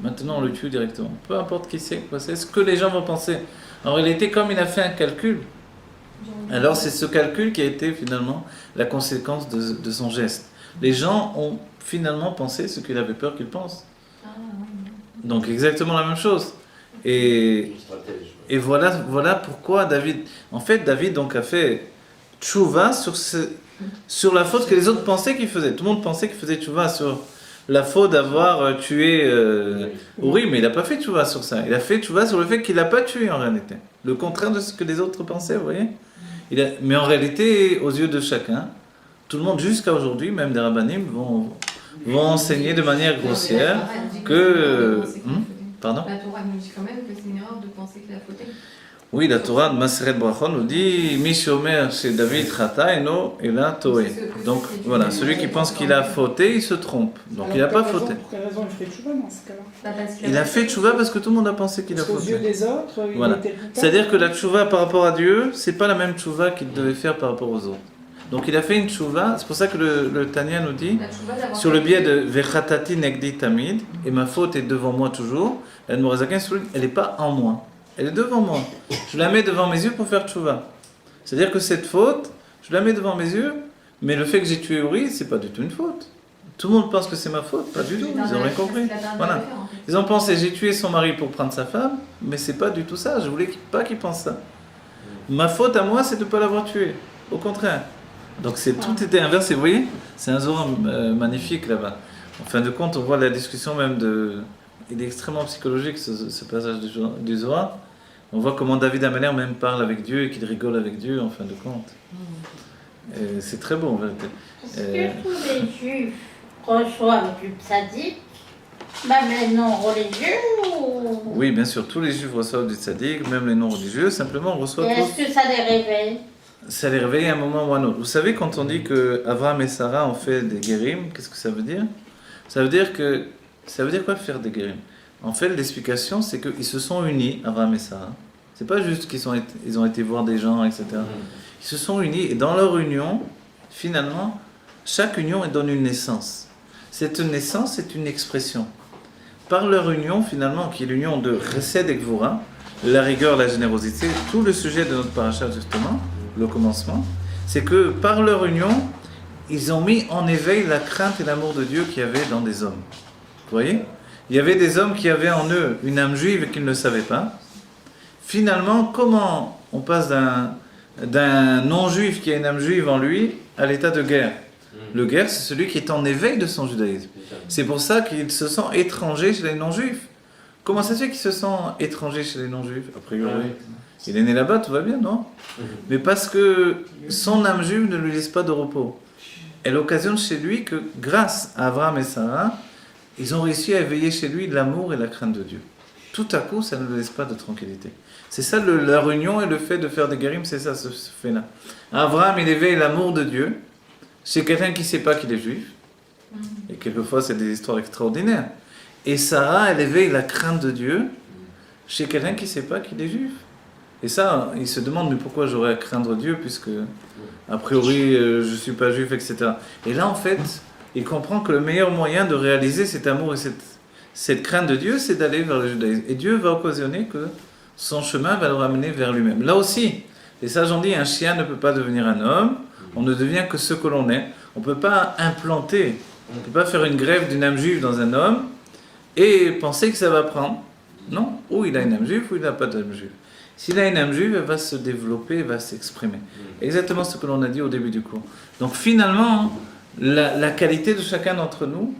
maintenant on le tue directement. Peu importe qui c'est, quoi c'est, ce que les gens vont penser. En réalité, comme il a fait un calcul, alors c'est ce calcul qui a été finalement la conséquence de son geste. Les gens ont finalement pensé ce qu'il avait peur qu'ils pensent. Donc exactement la même chose. Et voilà pourquoi David... En fait, David donc a fait tchouva sur la faute que les autres pensaient qu'il faisait. Tout le monde pensait qu'il faisait tchouva sur la faute d'avoir tué Uri, mais il n'a pas fait tchouva sur ça. Il a fait tchouva sur le fait qu'il n'a pas tué en réalité. Le contraire de ce que les autres pensaient, vous voyez. Mais en réalité, aux yeux de chacun, tout le monde jusqu'à aujourd'hui, même des rabbinim, vont enseigner de manière grossière que... Pardon ? La Torah nous dit quand même que c'est une erreur de penser qu'il a fauté. Oui, la Torah de Maseret Brachon nous dit Mishomer chez David Chata eno ela toé. Donc voilà, celui qui pense qu'il a fauté, il se trompe. Donc il n'a pas fauté. Pour quelle raison il fait tchouva dans ce cas-là? Il a fait tchouva parce que tout le monde a pensé qu'il a Parce qu'aux yeux fauté. des autres, il Voilà. était coupable. C'est-à-dire que la tchouva par rapport à Dieu, c'est pas la même tchouva qu'il devait faire par rapport aux autres. Donc il a fait une tchouva, c'est pour ça que le Tanya nous dit, sur le biais de Vechatati Negdi Tamid, et ma faute est devant moi toujours, elle n'est pas en moi, elle est devant moi. Je la mets devant mes yeux pour faire tchouva. C'est-à-dire que cette faute, je la mets devant mes yeux, mais le fait que j'ai tué Uri, c'est pas du tout une faute. Tout le monde pense que c'est ma faute, pas du tout, ils ont rien compris. Voilà. Ils ont pensé, j'ai tué son mari pour prendre sa femme, mais c'est pas du tout ça, je voulais pas qu'ils pensent ça. Ma faute à moi, c'est de ne pas l'avoir tué, au contraire. Donc tout était inversé, vous voyez. C'est un Zohar magnifique là-bas. En fin de compte, on voit la discussion même il est extrêmement psychologique ce passage du Zohar. On voit comment David Ameller même parle avec Dieu et qu'il rigole avec Dieu en fin de compte. Et c'est très beau en vérité. Est-ce que tous les juifs reçoivent du tzaddik, même les non-religieux ou... Oui, bien sûr, tous les juifs reçoivent du tzaddik, même les non-religieux, simplement on reçoit Et tous. est-ce que ça les réveille? Ça les réveille à un moment ou à un autre. Vous savez, quand on dit que Abraham et Sarah ont fait des guérim, qu'est-ce que ça veut dire ? Ça veut dire quoi faire des guérim ? En fait, l'explication, c'est qu'ils se sont unis, Abraham et Sarah. C'est pas juste qu'ils ont été voir des gens, etc. Ils se sont unis, et dans leur union, finalement, chaque union donne une naissance. Cette naissance est une expression. Par leur union, finalement, qui est l'union de Chesed et Gvura, la rigueur, la générosité, tout le sujet de notre paracha, justement, le commencement, c'est que par leur union, ils ont mis en éveil la crainte et l'amour de Dieu qu'il y avait dans des hommes. Vous voyez ? Il y avait des hommes qui avaient en eux une âme juive et qu'ils ne le savaient pas. Finalement, comment on passe d'un non-juif qui a une âme juive en lui à l'état de guerre ? Le guerre, c'est celui qui est en éveil de son judaïsme. C'est pour ça qu'il se sent étranger chez les non-juifs. Comment ça se fait qu'il se sent étranger chez les non-juifs ? A priori, il est né là-bas, tout va bien, non ? Mais parce que son âme juive ne lui laisse pas de repos. Elle occasionne chez lui que, grâce à Abraham et Sarah, ils ont réussi à éveiller chez lui l'amour et la crainte de Dieu. Tout à coup, ça ne le laisse pas de tranquillité. C'est ça leur union et le fait de faire des guérim, c'est ça ce fait-là. Abraham, il éveille l'amour de Dieu chez quelqu'un qui ne sait pas qu'il est juif. Et quelquefois, c'est des histoires extraordinaires. Et Sarah, elle éveille la crainte de Dieu chez quelqu'un qui ne sait pas qu'il est juif. Et ça, il se demande, mais pourquoi j'aurais à craindre Dieu, puisque, a priori, je ne suis pas juif, etc. Et là, en fait, il comprend que le meilleur moyen de réaliser cet amour et cette crainte de Dieu, c'est d'aller vers le judaïsme. Et Dieu va occasionner que son chemin va le ramener vers lui-même. Là aussi, les sages ont dit, un chien ne peut pas devenir un homme, on ne devient que ce que l'on est. On ne peut pas implanter, on ne peut pas faire une grève d'une âme juive dans un homme et penser que ça va prendre. Non, ou il a une âme juive ou il n'a pas d'âme juive. S'il a une âme juive, elle va se développer, elle va s'exprimer. Exactement ce que l'on a dit au début du cours. Donc finalement, la qualité de chacun d'entre nous,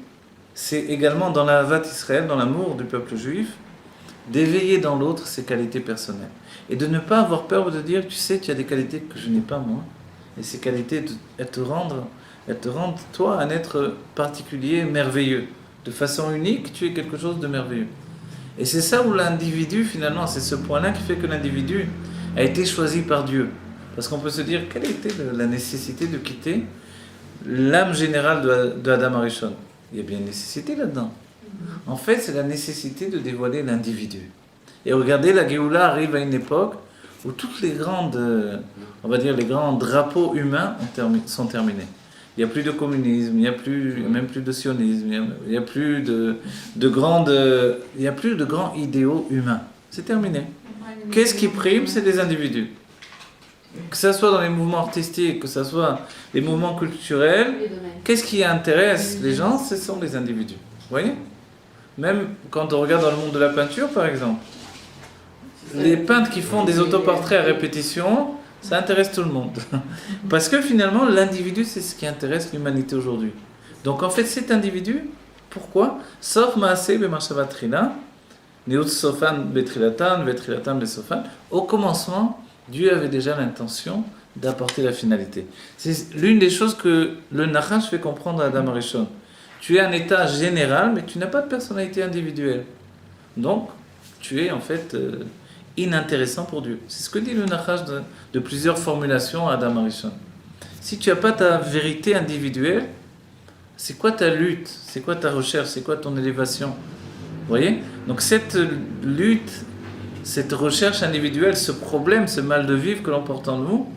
c'est également dans la Havat Israël, dans l'amour du peuple juif, d'éveiller dans l'autre ses qualités personnelles. Et de ne pas avoir peur de dire, tu sais, tu as des qualités que je n'ai pas moi. Et ces qualités, elles te rendent, toi, un être particulier, merveilleux. De façon unique, tu es quelque chose de merveilleux. Et c'est ça où l'individu, finalement, c'est ce point-là qui fait que l'individu a été choisi par Dieu. Parce qu'on peut se dire, quelle était la nécessité de quitter l'âme générale de Adam Arishon? Il y a bien une nécessité là-dedans. En fait, c'est la nécessité de dévoiler l'individu. Et regardez, la Géoula arrive à une époque où toutes les grandes, on va dire, les grands drapeaux humains sont terminés. Il n'y a plus de communisme, il n'y a même plus de sionisme, il n'y a plus de grands idéaux humains. C'est terminé. Qu'est-ce qui prime? C'est les individus. Que ce soit dans les mouvements artistiques, que ce soit les mouvements culturels, qu'est-ce qui intéresse les gens? Ce sont les individus. Vous voyez? Même quand on regarde dans le monde de la peinture, par exemple, les peintres qui font des autoportraits à répétition, ça intéresse tout le monde. Parce que finalement, l'individu, c'est ce qui intéresse l'humanité aujourd'hui. Donc en fait, cet individu, pourquoi? Sauf Maaseh b'Machshavat Trila, Neut Sofan Betrilatan, Betrilatan Besofan. Au commencement, Dieu avait déjà l'intention d'apporter la finalité. C'est l'une des choses que le Nachash fait comprendre à Adam Arishon. Tu es un état général, mais tu n'as pas de personnalité individuelle. Donc, tu es en fait inintéressant pour Dieu. C'est ce que dit le Nachash de plusieurs formulations à Adam Arishon. Si tu n'as pas ta vérité individuelle, c'est quoi ta lutte? C'est quoi ta recherche? C'est quoi ton élévation? Vous voyez? Donc cette lutte, cette recherche individuelle, ce problème, ce mal de vivre que l'on porte en nous,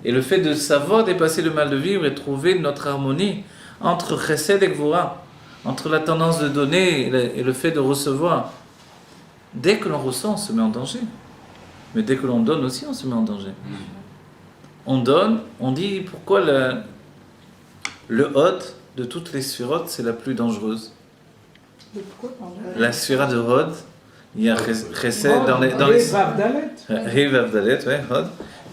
et le fait de savoir dépasser le mal de vivre et trouver notre harmonie entre Chesed et Gvura, entre la tendance de donner et le fait de recevoir. Dès que l'on reçoit, on se met en danger. Mais dès que l'on donne aussi, on se met en danger. On donne, on dit pourquoi le Hod de toutes les sphirotes, c'est la plus dangereuse. La sphira de Hod, il y a Chesed dans les... Riv Avdalet, ouais, Hod.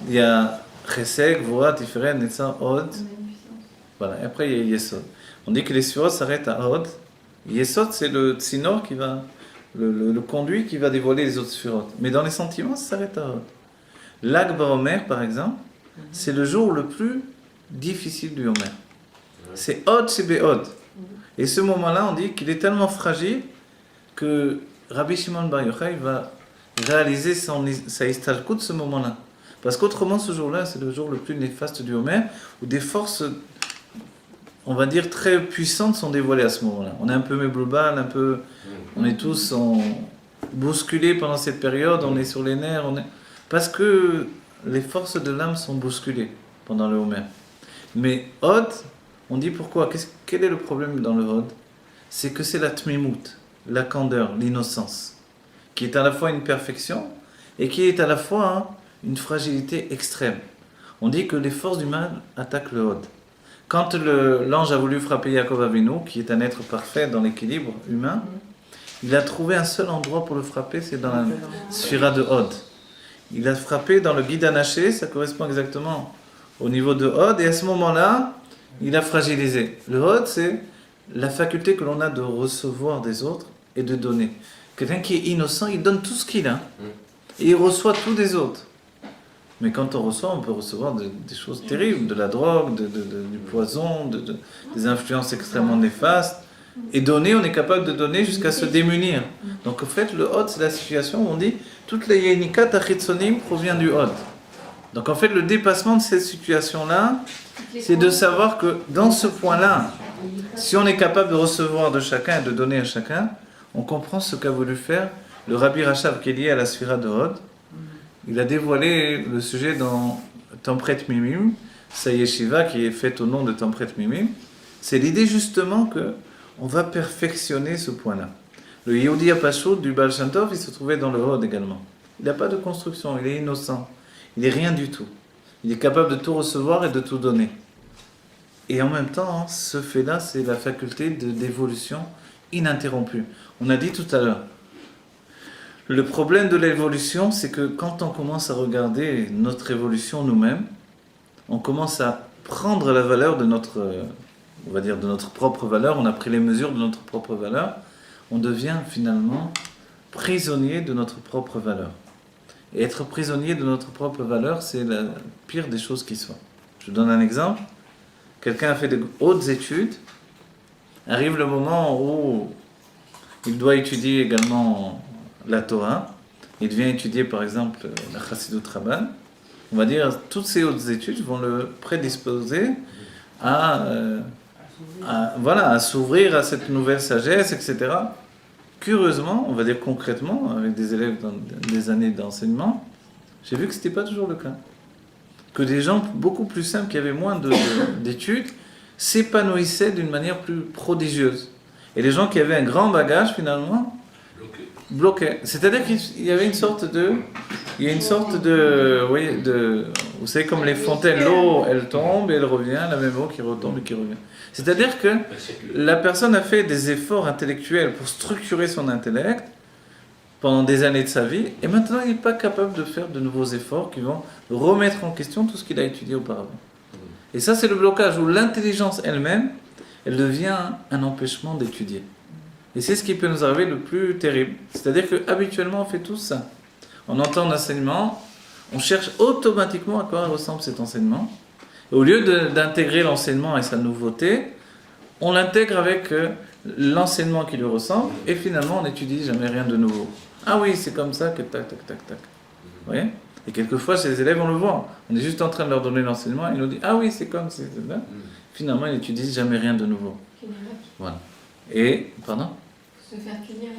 Il y a Chesed, Gvura, Tiferet, Netzar, Hod. Voilà, et après il y a Yesod. On dit que les sphirotes s'arrêtent à Hod. Yesod, c'est le tsinor qui va... Le conduit qui va dévoiler les autres sphirotes. Mais dans les sentiments, ça s'arrête à Hod. L'Ag Baomer, par exemple, c'est le jour le plus difficile du Homer. C'est Hod, c'est Béhod. Et ce moment-là, on dit qu'il est tellement fragile que Rabbi Shimon Bar Yochai va réaliser sa istalkut ce moment-là. Parce qu'autrement, ce jour-là, c'est le jour le plus néfaste du Homer, où des forces, on va dire, très puissantes sont dévoilées à ce moment-là. On est un peu mébloubal, on est tous bousculés pendant cette période, on est sur les nerfs, parce que les forces de l'âme sont bousculées pendant le Homer. Mais Hod, on dit pourquoi? Quel est le problème dans le Hod? C'est que c'est la tmimout, la candeur, l'innocence, qui est à la fois une perfection et qui est à la fois une fragilité extrême. On dit que les forces du mal attaquent le Hod. Quand l'ange a voulu frapper Yaakov Avinu, qui est un être parfait dans l'équilibre humain, il a trouvé un seul endroit pour le frapper, c'est dans la sphira de Hod. Il a frappé dans le guide anaché, ça correspond exactement au niveau de Hod, et à ce moment-là, il a fragilisé. Le Hod, c'est la faculté que l'on a de recevoir des autres et de donner. Quelqu'un qui est innocent, il donne tout ce qu'il a, et il reçoit tout des autres. Mais quand on reçoit, on peut recevoir des choses terribles, de la drogue, du poison, des influences extrêmement néfastes. Et donner, on est capable de donner jusqu'à se démunir. Donc en fait, le Hod, c'est la situation où on dit toute la Yenikat Achitzonim provient du Hod. Donc en fait, le dépassement de cette situation-là, c'est de savoir que dans ce point-là, si on est capable de recevoir de chacun et de donner à chacun, on comprend ce qu'a voulu faire le Rabbi Rachav qui est lié à la sphira de Hod. Il a dévoilé le sujet dans Tempret Mimim, sa yeshiva qui est faite au nom de Tempret Mimim. C'est l'idée justement que on va perfectionner ce point-là. Le Yehudi Apashut du Baal Shem Tov, il se trouvait dans le Hod également. Il n'a pas de construction, il est innocent. Il n'est rien du tout. Il est capable de tout recevoir et de tout donner. Et en même temps, ce fait-là, c'est la faculté d'évolution ininterrompue. On a dit tout à l'heure, le problème de l'évolution, c'est que quand on commence à regarder notre évolution nous-mêmes, on commence à prendre la valeur de notre, on va dire, de notre propre valeur, on a pris les mesures de notre propre valeur, on devient finalement prisonniers de notre propre valeur. Et être prisonnier de notre propre valeur, c'est la pire des choses qui soient. Je vous donne un exemple. Quelqu'un a fait de hautes études, arrive le moment où il doit étudier également la Torah, il vient étudier par exemple la Chassidut Rabban, on va dire toutes ces hautes études vont le prédisposer à s'ouvrir à cette nouvelle sagesse, etc. Curieusement, on va dire concrètement, avec des élèves dans des années d'enseignement, j'ai vu que ce n'était pas toujours le cas. Que des gens beaucoup plus simples, qui avaient moins d'études, s'épanouissaient d'une manière plus prodigieuse. Et les gens qui avaient un grand bagage, finalement, bloquaient. C'est-à-dire qu'il y avait une sorte de... vous savez, comme les fontaines, l'eau, elle tombe et elle revient, la même eau qui retombe et qui revient. C'est-à-dire que la personne a fait des efforts intellectuels pour structurer son intellect pendant des années de sa vie, et maintenant il n'est pas capable de faire de nouveaux efforts qui vont remettre en question tout ce qu'il a étudié auparavant. Et ça, c'est le blocage où l'intelligence elle-même, elle devient un empêchement d'étudier. Et c'est ce qui peut nous arriver le plus terrible. C'est-à-dire qu'habituellement, on fait tout ça. On entend l'enseignement, on cherche automatiquement à quoi ressemble cet enseignement. Et au lieu d'intégrer l'enseignement et sa nouveauté, on l'intègre avec l'enseignement qui lui ressemble, et finalement, on n'étudie jamais rien de nouveau. Ah oui, c'est comme ça que tac, tac, tac, tac. Vous voyez ? Et quelquefois, chez les élèves, on le voit. On est juste en train de leur donner l'enseignement, et ils nous disent « Ah oui, c'est comme c'est là. » Finalement, ils n'étudient jamais rien de nouveau. Voilà. Et, pardon ? Se faire punir.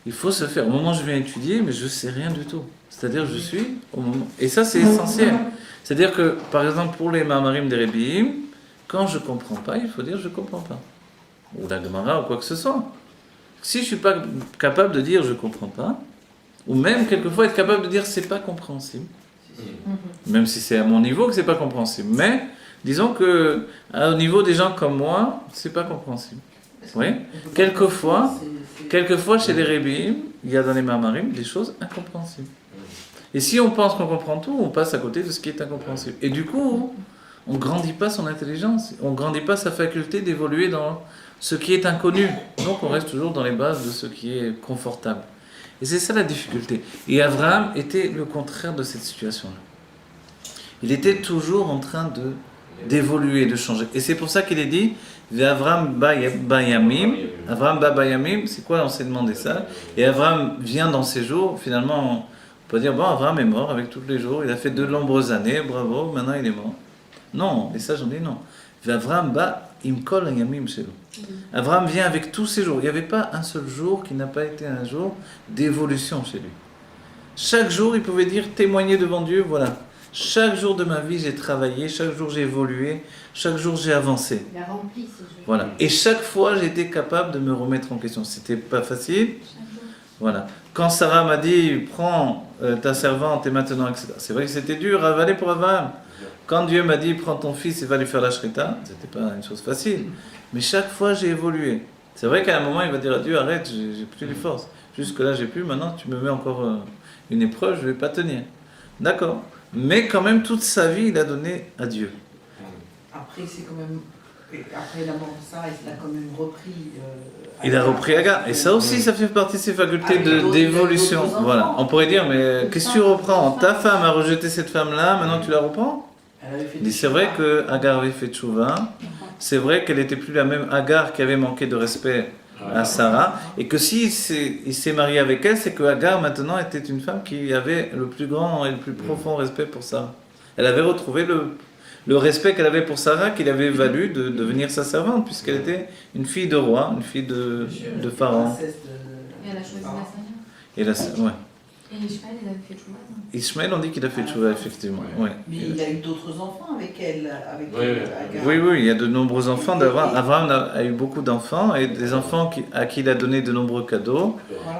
Il faut se faire. Au moment où je viens étudier, mais je ne sais rien du tout. C'est-à-dire, je suis au moment... Et ça, c'est essentiel. C'est-à-dire que, par exemple, pour les Ma'amarim des Rebbeim, quand je ne comprends pas, il faut dire « je ne comprends pas ». Ou la Gemara, ou quoi que ce soit. Si je ne suis pas capable de dire « je ne comprends pas », ou même, quelquefois, être capable de dire « c'est pas compréhensible ». Même si c'est à mon niveau que c'est pas compréhensible. Mais, disons que, au niveau des gens comme moi, c'est pas compréhensible. Vous voyez ? Quelquefois, chez les Rebbeim, il y a dans les Ma'amarim des choses incompréhensibles. Et si on pense qu'on comprend tout, on passe à côté de ce qui est incompréhensible. Et du coup, on ne grandit pas son intelligence, on ne grandit pas sa faculté d'évoluer dans ce qui est inconnu. Donc on reste toujours dans les bases de ce qui est confortable. Et c'est ça la difficulté. Et Abraham était le contraire de cette situation-là. Il était toujours en train d'évoluer, de changer. Et c'est pour ça qu'il est dit Abraham Bayamim. Abraham Bayamim, c'est quoi l'enseignement des sages ? Et Abraham vient dans ses jours, finalement, on peut dire bon, Abraham est mort avec tous les jours, il a fait de nombreuses années, bravo, maintenant il est mort. Non, les sages ont dit non. Abraham Imkol Yamim Shelo. Abraham vient avec tous ses jours. Il n'y avait pas un seul jour qui n'a pas été un jour d'évolution chez lui. Chaque jour, il pouvait dire, témoigner devant Dieu, voilà. Chaque jour de ma vie, j'ai travaillé, chaque jour j'ai évolué, chaque jour j'ai avancé. Il a rempli ce jeu. Voilà. Et chaque fois, j'étais capable de me remettre en question. C'était pas facile. Voilà. Quand Sarah m'a dit, prends ta servante et maintenant, etc. C'est vrai que c'était dur à avaler pour Abraham. Quand Dieu m'a dit, prends ton fils et va lui faire la shrita, c'était pas une chose facile. Mais chaque fois, j'ai évolué. C'est vrai qu'à un moment, il va dire à Dieu, arrête, j'ai plus les forces. Jusque-là, j'ai plus. Maintenant, tu me mets encore une épreuve, je vais pas tenir. D'accord. Mais quand même, toute sa vie, il a donné à Dieu. Après, c'est quand même... Après la mort de Sarah, il a quand même repris... Il a repris Agar. Et ça aussi, ça fait partie de ses facultés d'évolution. Voilà. On pourrait dire, mais qu'est-ce que tu reprends ? Ta femme a rejeté cette femme-là, maintenant tu la reprends ? Mais c'est vrai que Agar avait fait tchouva. C'est vrai qu'elle n'était plus la même Agar qui avait manqué de respect à Sarah. Et que s'il s'est marié avec elle, c'est que Agar maintenant était une femme qui avait le plus grand et le plus profond respect pour Sarah. Elle avait retrouvé le respect qu'elle avait pour Sarah, qu'il avait valu de devenir sa servante, puisqu'elle était une fille de roi, une fille de Pharaon. Et elle a choisi la Seigneur. Ouais. Et Ishmaël, il a fait tchouva. Ishmaël, on dit qu'il a fait tchouva, effectivement. Ouais. Mais il a eu d'autres enfants avec elle, avec Agar. Oui, il y a de nombreux enfants. Abraham a eu beaucoup d'enfants, et des enfants à qui il a donné de nombreux cadeaux,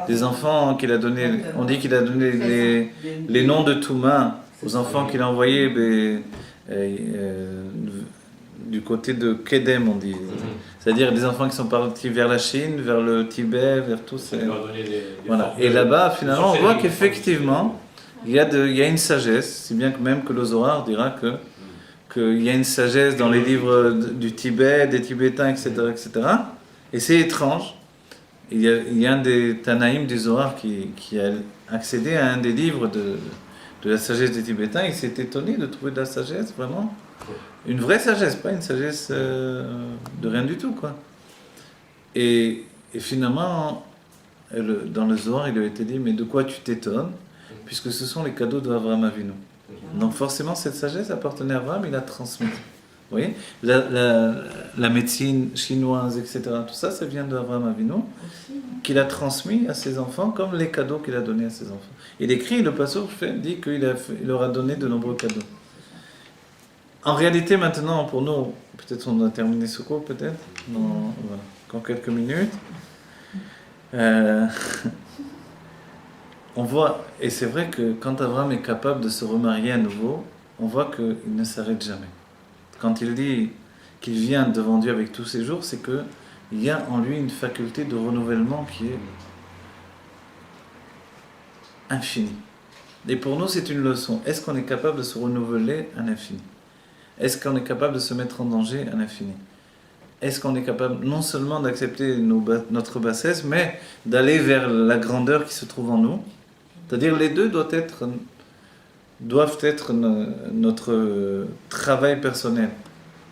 des enfants qu'il a donné, on dit qu'il a donné les noms de Touma aux enfants qu'il a envoyés du côté de Kedem, on dit. C'est-à-dire des enfants qui sont partis vers la Chine, vers le Tibet, vers tous ces... Voilà. Et là-bas, finalement, on voit qu'effectivement, il y a une sagesse, si bien que même que le Zohar dira qu'il y a une sagesse dans les livres du Tibet, des Tibétains, etc., etc. Et c'est étrange. il y a un des Tanaïm du Zohar qui a accédé à un des livres de la sagesse des Tibétains. Il s'est étonné de trouver de la sagesse, vraiment. Une vraie sagesse, pas une sagesse de rien du tout, quoi. Et finalement, dans le Zohar, il lui a été dit, mais de quoi tu t'étonnes, puisque ce sont les cadeaux d'Avraham Avinu. Donc forcément, cette sagesse appartenait à Avraham, il l'a transmise. Vous voyez, la médecine chinoise, etc., tout ça, ça vient d'Avraham Avinu, qu'il a transmis à ses enfants, comme les cadeaux qu'il a donnés à ses enfants. Il écrit, le passage dit qu'il leur a donné de nombreux cadeaux. En réalité, maintenant, pour nous, peut-être on a terminé ce cours, peut-être, voilà, encore quelques minutes. On voit, et c'est vrai que quand Abraham est capable de se remarier à nouveau, on voit qu'il ne s'arrête jamais. Quand il dit qu'il vient devant Dieu avec tous ses jours, c'est qu'il y a en lui une faculté de renouvellement qui est infinie. Et pour nous, c'est une leçon. Est-ce qu'on est capable de se renouveler à l'infini ? Est-ce qu'on est capable de se mettre en danger à l'infini ? Est-ce qu'on est capable non seulement d'accepter notre bassesse, mais d'aller vers la grandeur qui se trouve en nous ? C'est-à-dire les deux doivent être notre travail personnel.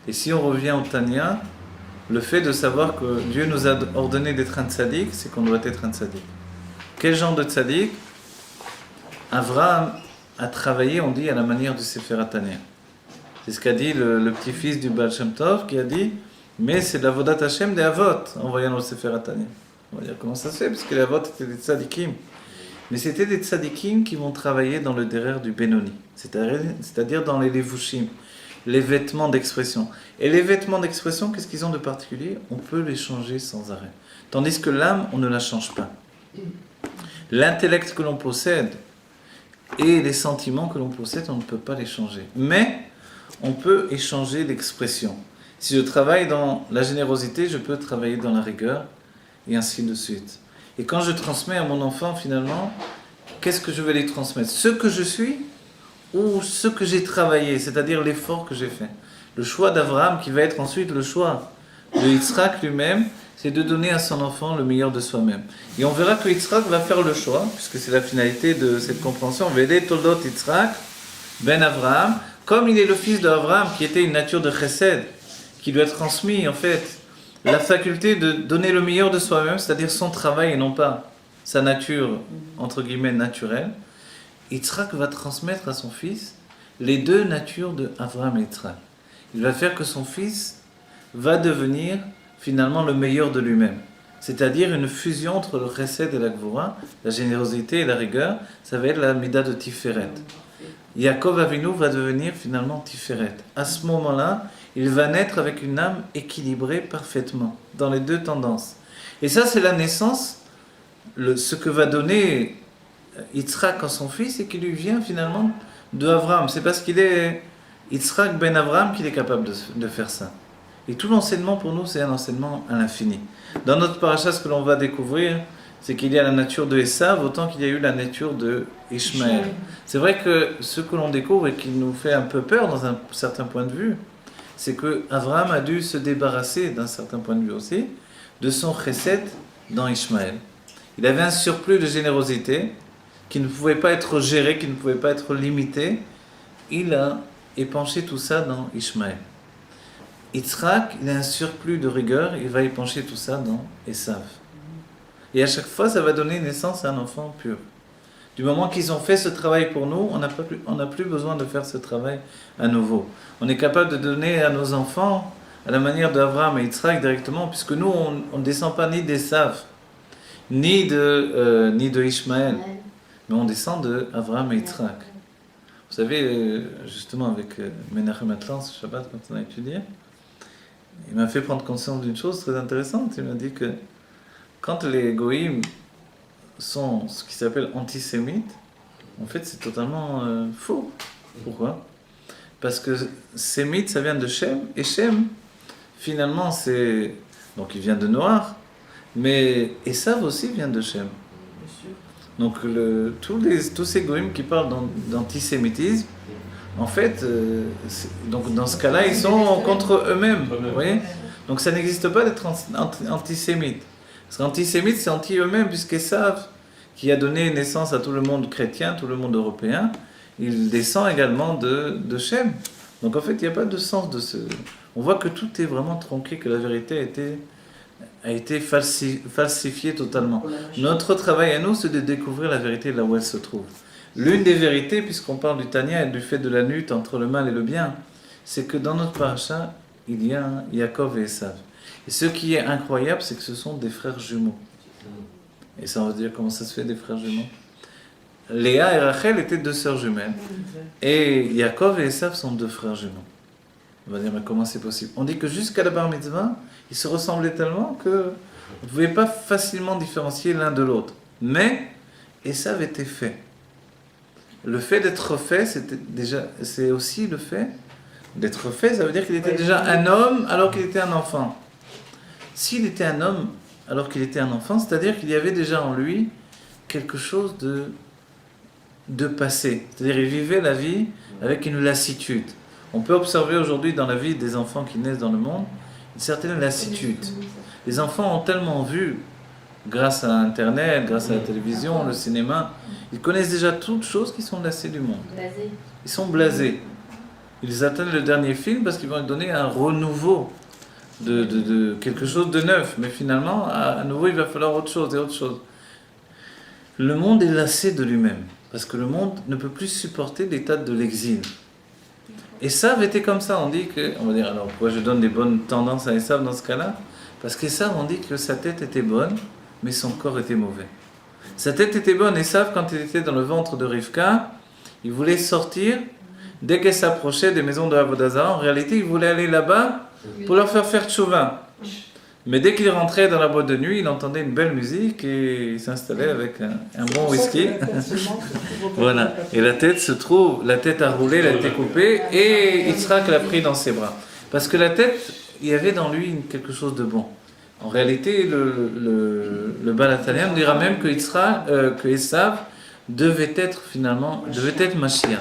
Et si on revient au Tanya, le fait de savoir que Dieu nous a ordonné d'être un tzaddik, c'est qu'on doit être un tzaddik. Quel genre de tzaddik ? Avraham a travaillé, on dit, à la manière du Sefer HaTanya. C'est ce qu'a dit le petit-fils du Baal Shem Tov, qui a dit « Mais c'est de la Vodat Hashem des Avot » en voyant dans le Sefer HaTanya. On va dire comment ça se fait, parce que les Avot étaient des tzaddikim. Mais c'était des tzaddikim qui vont travailler dans le derer du Benoni, c'est-à-dire dans les levushim, les vêtements d'expression. Et les vêtements d'expression, qu'est-ce qu'ils ont de particulier ? On peut les changer sans arrêt. Tandis que l'âme, on ne la change pas. L'intellect que l'on possède et les sentiments que l'on possède, on ne peut pas les changer. Mais on peut échanger l'expression. Si je travaille dans la générosité, je peux travailler dans la rigueur, et ainsi de suite. Et quand je transmets à mon enfant, finalement, qu'est-ce que je vais lui transmettre ? Ce que je suis ou ce que j'ai travaillé, c'est-à-dire l'effort que j'ai fait. Le choix d'Avraham, qui va être ensuite le choix de Yitzhak lui-même, c'est de donner à son enfant le meilleur de soi-même. Et on verra que Yitzhak va faire le choix, puisque c'est la finalité de cette compréhension. Vede toldot Yitzhak ben Avraham, comme il est le fils d'Avraham, qui était une nature de chesed, qui lui a transmis en fait la faculté de donner le meilleur de soi-même, c'est-à-dire son travail et non pas sa nature, entre guillemets, naturelle. Yitzhak va transmettre à son fils les deux natures de Avraham et Yitzhak. Il va faire que son fils va devenir finalement le meilleur de lui-même. C'est-à-dire une fusion entre le chesed et la gvura, la générosité et la rigueur, ça va être la mida de Tiferet. Yaakov Avinu va devenir finalement Tiferet. À ce moment-là, il va naître avec une âme équilibrée parfaitement, dans les deux tendances. Et ça, c'est la naissance, ce que va donner Yitzhak à son fils, et qui lui vient finalement de Avraham. C'est parce qu'il est Yitzhak ben Avraham qu'il est capable de faire ça. Et tout l'enseignement pour nous, c'est un enseignement à l'infini. Dans notre paracha, ce que l'on va découvrir, c'est qu'il y a la nature de Esav autant qu'il y a eu la nature de Ishmaël. C'est vrai que ce que l'on découvre et qui nous fait un peu peur dans un certain point de vue, c'est que Avraham a dû se débarrasser d'un certain point de vue aussi de son chesed dans Ishmaël. Il avait un surplus de générosité qui ne pouvait pas être géré, qui ne pouvait pas être limité. Il a épanché tout ça dans Ishmaël. Yitzhak, il a un surplus de rigueur, il va épancher tout ça dans Esav. Et à chaque fois, ça va donner naissance à un enfant pur. Du moment qu'ils ont fait ce travail pour nous, on n'a plus besoin de faire ce travail à nouveau. On est capable de donner à nos enfants, à la manière d'Avraham et Yitzhak directement, puisque nous, on ne descend pas ni d'Esav, ni de Ishmaël, mais on descend d'Avraham et Yitzhak. Vous savez, justement, avec Menachem Atlan, ce Shabbat, quand on a étudié, il m'a fait prendre conscience d'une chose très intéressante. Il m'a dit que quand les goïms sont ce qui s'appelle antisémites, en fait c'est totalement faux. Pourquoi ? Parce que sémite ça vient de Shem, et Shem finalement c'est... Donc il vient de Noir, mais Esav aussi vient de Shem. Donc tous ces goïms qui parlent d'antisémitisme, en fait, donc dans ce cas-là, ils sont contre eux-mêmes. Vous voyez ? Donc ça n'existe pas d'être antisémite. Parce qu'antisémites, c'est anti eux-mêmes, puisqu'Esav, qui a donné naissance à tout le monde chrétien, tout le monde européen, il descend également de Shem. Donc en fait, il n'y a pas de sens de ce... On voit que tout est vraiment tronqué, que la vérité a été falsifiée totalement. Notre travail à nous, c'est de découvrir la vérité là où elle se trouve. L'une des vérités, puisqu'on parle du Tanya et du fait de la lutte entre le mal et le bien, c'est que dans notre paracha, il y a Yaakov et Esav. Et ce qui est incroyable, c'est que ce sont des frères jumeaux. Et ça, on va dire comment ça se fait des frères jumeaux. Léa et Rachel étaient 2 sœurs jumelles. Et Yaakov et Esav sont 2 frères jumeaux. On va dire, mais comment c'est possible? On dit que jusqu'à la bar mitzvah, ils se ressemblaient tellement que on ne pouvait pas facilement différencier l'un de l'autre. Mais Esav était fait. Le fait d'être fait, c'est aussi le fait d'être fait, ça veut dire qu'il était déjà un homme alors qu'il était un enfant. S'il était un homme alors qu'il était un enfant, c'est-à-dire qu'il y avait déjà en lui quelque chose de passé. C'est-à-dire qu'il vivait la vie avec une lassitude. On peut observer aujourd'hui dans la vie des enfants qui naissent dans le monde une certaine lassitude. Les enfants ont tellement vu, grâce à Internet, grâce à la télévision, le cinéma, ils connaissent déjà toutes choses qui sont lassés du monde. Blasé. Ils sont blasés. Ils attendent le dernier film parce qu'ils vont donner un renouveau de quelque chose de neuf. Mais finalement, à nouveau, il va falloir autre chose et autre chose. Le monde est lassé de lui-même parce que le monde ne peut plus supporter l'état de l'exil. Esav était comme ça. On dit que, on va dire, alors pourquoi je donne des bonnes tendances à Esav dans ce cas-là? Parce qu'Esav, on dit que sa tête était bonne, mais son corps était mauvais. Sa tête était bonne. Esav, quand il était dans le ventre de Rivka, il voulait sortir. Dès qu'elle s'approchait des maisons de Avodah Zarah, en réalité, il voulait aller là-bas pour leur faire tchouva. Mais dès qu'il rentrait dans la boîte de nuit, il entendait une belle musique et il s'installait avec un bon whisky. Voilà. Et la tête a roulé, elle a été coupée et Yitzhak l'a pris dans ses bras. Parce que la tête, il y avait dans lui quelque chose de bon. En réalité, le Baal HaTanya nous dira même que Esav devait être Mashiach.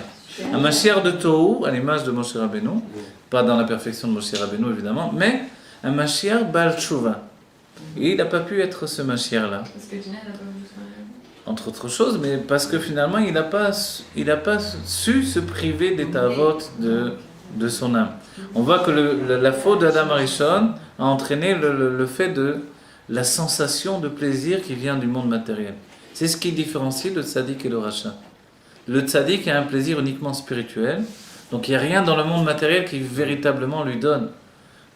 Un Mashiach de Tohu, à l'image de Moshe Rabbeinu, pas dans la perfection de Moshe Rabbeinu évidemment, mais un Mashiach Baal Tshuva. Et il n'a pas pu être ce Mashiach-là. Parce que Dina n'a pas voulu se marier. Entre autres choses, mais parce que finalement, il n'a pas su se priver des tavot de son âme. On voit que la faute d'Adam Arishon a entraîné le fait de la sensation de plaisir qui vient du monde matériel. C'est ce qui différencie le tzaddik et le rachat. Le tzaddik a un plaisir uniquement spirituel, donc il n'y a rien dans le monde matériel qui véritablement lui donne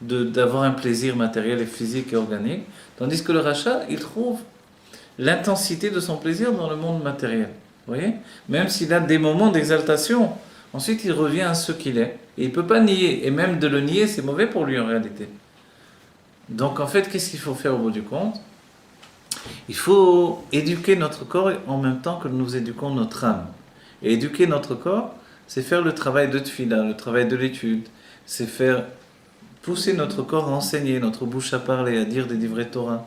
d'avoir un plaisir matériel et physique et organique, tandis que le rachat, il trouve l'intensité de son plaisir dans le monde matériel. Vous voyez? Même s'il a des moments d'exaltation, ensuite il revient à ce qu'il est, et il ne peut pas nier, et même de le nier, c'est mauvais pour lui en réalité. Donc en fait, qu'est-ce qu'il faut faire au bout du compte? Il faut éduquer notre corps en même temps que nous éduquons notre âme. Et éduquer notre corps, c'est faire le travail de tfila, le travail de l'étude, c'est faire pousser notre corps à enseigner, notre bouche à parler, à dire des livrets Torah.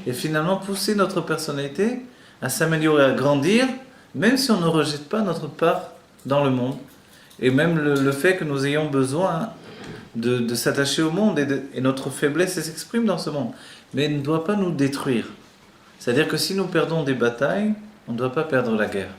Et finalement, pousser notre personnalité à s'améliorer, à grandir, même si on ne rejette pas notre part dans le monde. Et même le fait que nous ayons besoin de s'attacher au monde et notre faiblesse s'exprime dans ce monde. Mais elle ne doit pas nous détruire. C'est-à-dire que si nous perdons des batailles, on ne doit pas perdre la guerre.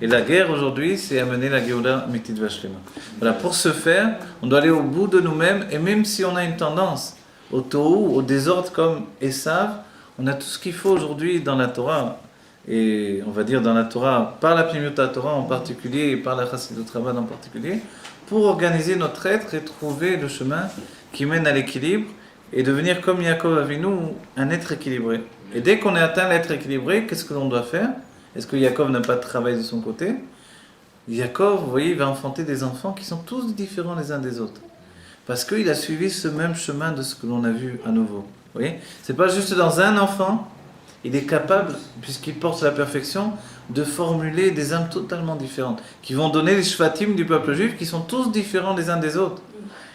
Et la guerre aujourd'hui, c'est amener la Géoula Mitit Vashlema. Voilà, pour ce faire, on doit aller au bout de nous-mêmes, et même si on a une tendance au tohu, au désordre comme Esav, on a tout ce qu'il faut aujourd'hui dans la Torah, et on va dire dans la Torah, par la Pnimiut Torah en particulier, et par la Chassidut Rabbah en particulier, pour organiser notre être et trouver le chemin qui mène à l'équilibre, et devenir comme Yaakov Avinu, un être équilibré. Et dès qu'on a atteint l'être équilibré, qu'est-ce que l'on doit faire? Est-ce que Yaakov n'a pas de travail de son côté? Yaakov, vous voyez, il va enfanter des enfants qui sont tous différents les uns des autres. Parce qu'il a suivi ce même chemin de ce que l'on a vu à nouveau. Vous voyez? C'est pas juste dans un enfant, il est capable, puisqu'il porte la perfection, de formuler des âmes totalement différentes, qui vont donner les shvatim du peuple juif, qui sont tous différents les uns des autres.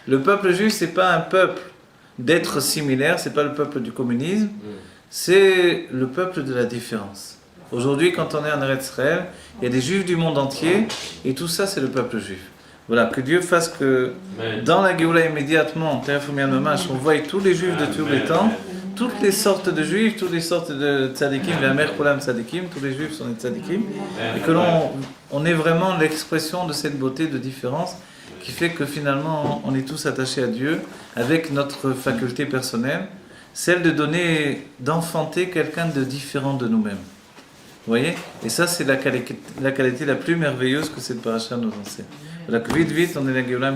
Le peuple juif, c'est pas un peuple d'êtres similaires, c'est pas le peuple du communisme, c'est le peuple de la différence. Aujourd'hui, quand on est en Eretz Israël, il y a des juifs du monde entier, et tout ça, c'est le peuple juif. Voilà, que Dieu fasse que dans la Géoula immédiatement, on voit tous les juifs de tous les temps, toutes les sortes de juifs, toutes les sortes de tzadikim, v'amer kulam tzadikim, tous les juifs sont des tzadikim, et que on est vraiment l'expression de cette beauté de différence qui fait que finalement on est tous attachés à Dieu avec notre faculté personnelle, celle de donner, d'enfanter quelqu'un de différent de nous-mêmes. Vous voyez? Et ça, c'est la qualité la plus merveilleuse que cette paracha nous enseigne. Vite, on est la Géoula,